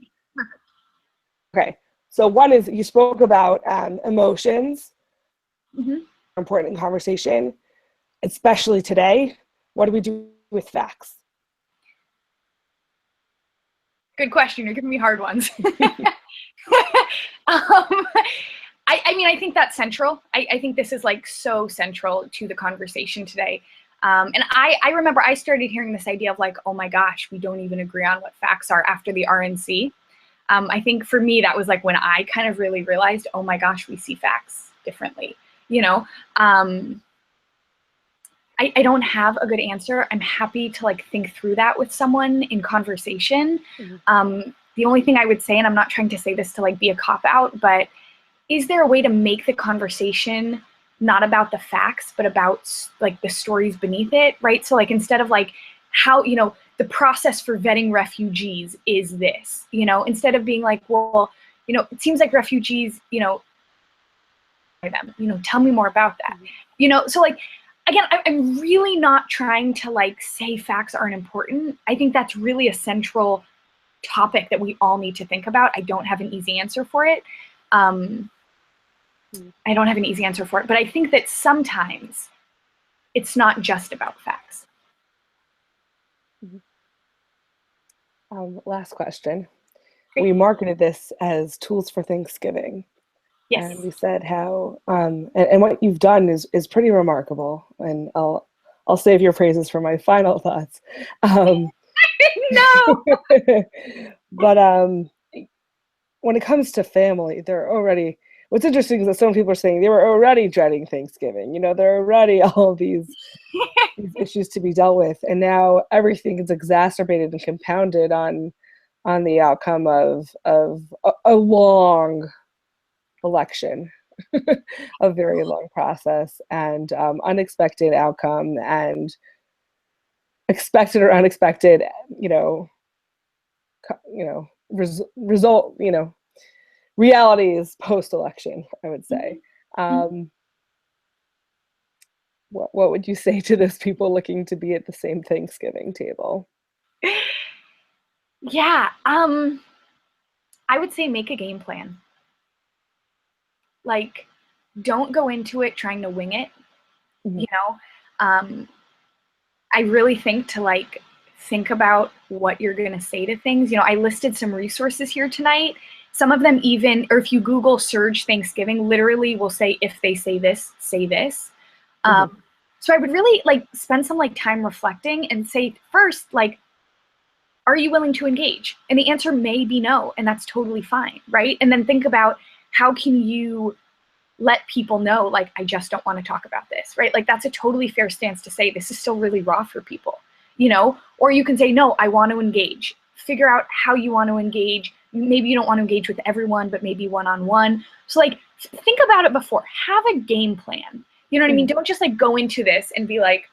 Okay. So one is you spoke about emotions. Important in conversation, especially today. What do we do with facts? Good question. You're giving me hard ones. I mean, I think that's central. I think this is like so central to the conversation today. And I remember I started hearing this idea of like, oh my gosh, we don't even agree on what facts are after the RNC. I think for me, that was like when I kind of really realized, oh my gosh, we see facts differently. You know, I don't have a good answer. I'm happy to like think through that with someone in conversation. the only thing I would say, and I'm not trying to say this to like be a cop-out, but is there a way to make the conversation not about the facts, but about like the stories beneath it, right? So like instead of like how, you know, the process for vetting refugees is this, you know, instead of being like, well, you know, it seems like refugees, you know, them, you know, tell me more about that, you know? So like, again, I'm really not trying to like say facts aren't important. I think that's really a central topic that we all need to think about. I don't have an easy answer for it. I don't have an easy answer for it, but I think that sometimes it's not just about facts. Last question. Great. We marketed this as tools for Thanksgiving. Yes. And we said how, and what you've done is pretty remarkable. And I'll save your praises for my final thoughts. No. But when it comes to family, they're already, what's interesting is that some people are saying they were already dreading Thanksgiving. You know, there are already all these issues to be dealt with. And now everything is exacerbated and compounded on the outcome of a long election, a very long process, and unexpected outcome, and expected or unexpected, result, realities post-election, I would say. What would you say to those people looking to be at the same Thanksgiving table? Yeah, I would say make a game plan. Like, don't go into it trying to wing it, you know? I really think to like think about what you're going to say to things. You know, I listed some resources here tonight. Some of them even, or if you Google Surge Thanksgiving, literally will say, if they say this, say this. So I would really like spend some like time reflecting and say first, like, are you willing to engage? And the answer may be no, and that's totally fine, right? And then think about how can you let people know, like, I just don't want to talk about this, right? Like, that's a totally fair stance to say. This is still really raw for people, you know? Or you can say, no, I want to engage. Figure out how you want to engage. Maybe you don't want to engage with everyone, but maybe one-on-one. So like, think about it before. Have a game plan. You know what I mean? Don't just like go into this and be like,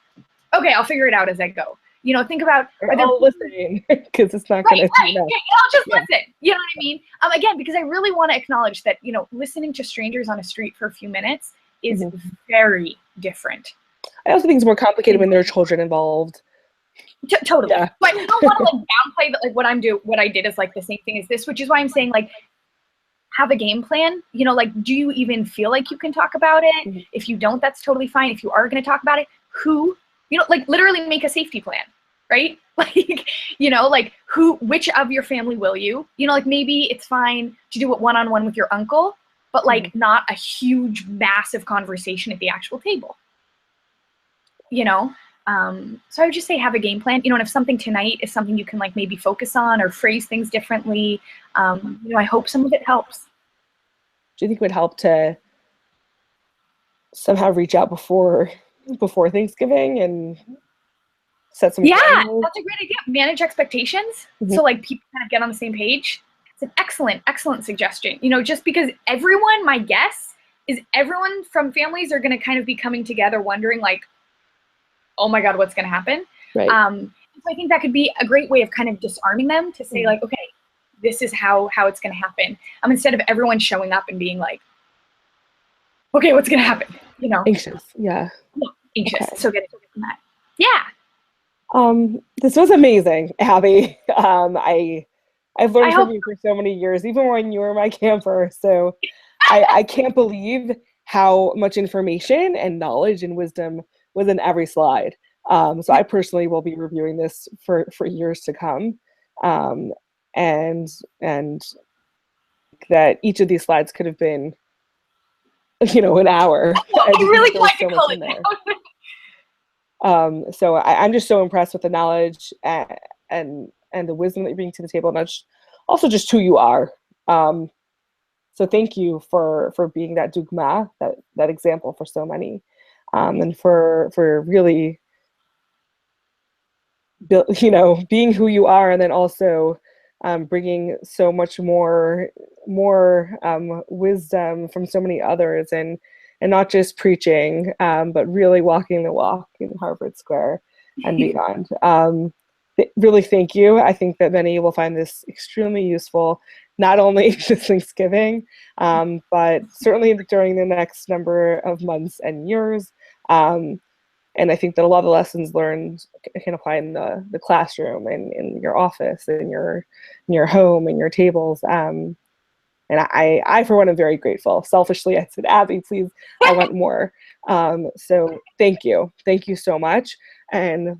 okay, I'll figure it out as I go. You know, think about, I'll listen, because it's not going to do that. I'll just listen. You know what I mean? Again, because I really want to acknowledge that, you know, listening to strangers on a street for a few minutes is very different. I also think it's more complicated when there are children involved. Totally. Yeah. But I don't want to like downplay that. Like what I did is like the same thing as this, which is why I'm saying like have a game plan. You know, like, do you even feel like you can talk about it? If you don't, that's totally fine. If you are going to talk about it, who? You know, like literally make a safety plan, right? Like, you know, like which of your family will you? You know, like maybe it's fine to do it one-on-one with your uncle, but like not a huge, massive conversation at the actual table. You know? So I would just say have a game plan. You know, and if something tonight is something you can like maybe focus on or phrase things differently, you know, I hope some of it helps. Do you think it would help to somehow reach out before Thanksgiving and set some timers? That's a great idea. Manage expectations. So like people kind of get on the same page. It's an excellent suggestion. You know, just because everyone, my guess is everyone from families are going to kind of be coming together wondering like, oh my God, what's going to happen? Right. So I think that could be a great way of kind of disarming them to say like, okay, this is how it's going to happen. Instead of everyone showing up and being like, okay, what's going to happen? You know? Anxious. Yeah. Anxious. Okay. So get it from that. Yeah. This was amazing, Abby. I've learned from you for so many years, even when you were my camper. So I can't believe how much information and knowledge and wisdom was in every slide. So I personally will be reviewing this for years to come. And that each of these slides could have been, you know, an hour. I really like to call it now. So I'm just so impressed with the knowledge and the wisdom that you bring to the table, and also just who you are. So thank you for being that dogma, that example for so many, and for really, you know, being who you are, and then also bringing so much more wisdom from so many others, and not just preaching, but really walking the walk in Harvard Square and beyond. Really, thank you. I think that many will find this extremely useful, not only this Thanksgiving, but certainly during the next number of months and years. And I think that a lot of the lessons learned can apply in the classroom, and in your office, in your home, in your tables. And I, for one, am very grateful. Selfishly, I said, Abby, please, I want more. So thank you. Thank you so much. And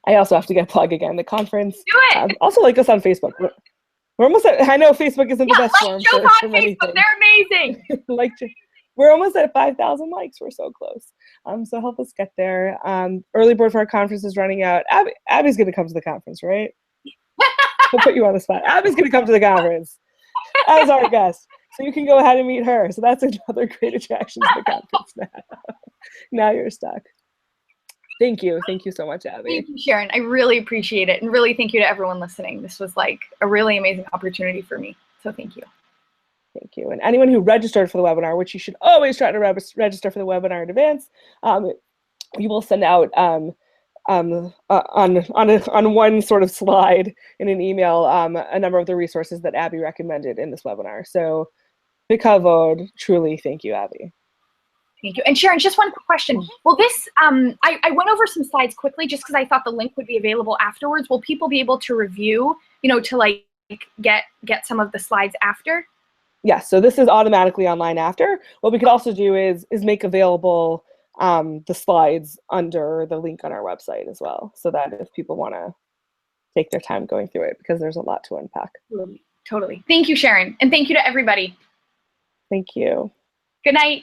I also have to get a plug again, the conference. Do it! Also like us on Facebook. We're almost at, I know Facebook isn't the best form for many Facebook. things. They're amazing. We're almost at 5,000 likes. We're so close. So help us get there. Early bird for our conference is running out. Abby's going to come to the conference, right? We'll put you on the spot. Abby's going to come to the conference as our guest. So you can go ahead and meet her. So that's another great attraction to the conference now. Now you're stuck. Thank you. Thank you so much, Abby. Thank you, Sharon. I really appreciate it. And really thank you to everyone listening. This was like a really amazing opportunity for me. So thank you. Thank you. And anyone who registered for the webinar, which you should always try to register for the webinar in advance, we will send out on one sort of slide in an email a number of the resources that Abby recommended in this webinar. So, b'kavod, truly, thank you, Abby. Thank you. And Sharon, just one quick question. Will this, I went over some slides quickly just because I thought the link would be available afterwards. Will people be able to review, to like get some of the slides after? Yes, so this is automatically online after. What we could also do is make available the slides under the link on our website as well, so that if people want to take their time going through it, because there's a lot to unpack. Totally. Thank you, Sharon. And thank you to everybody. Thank you. Good night.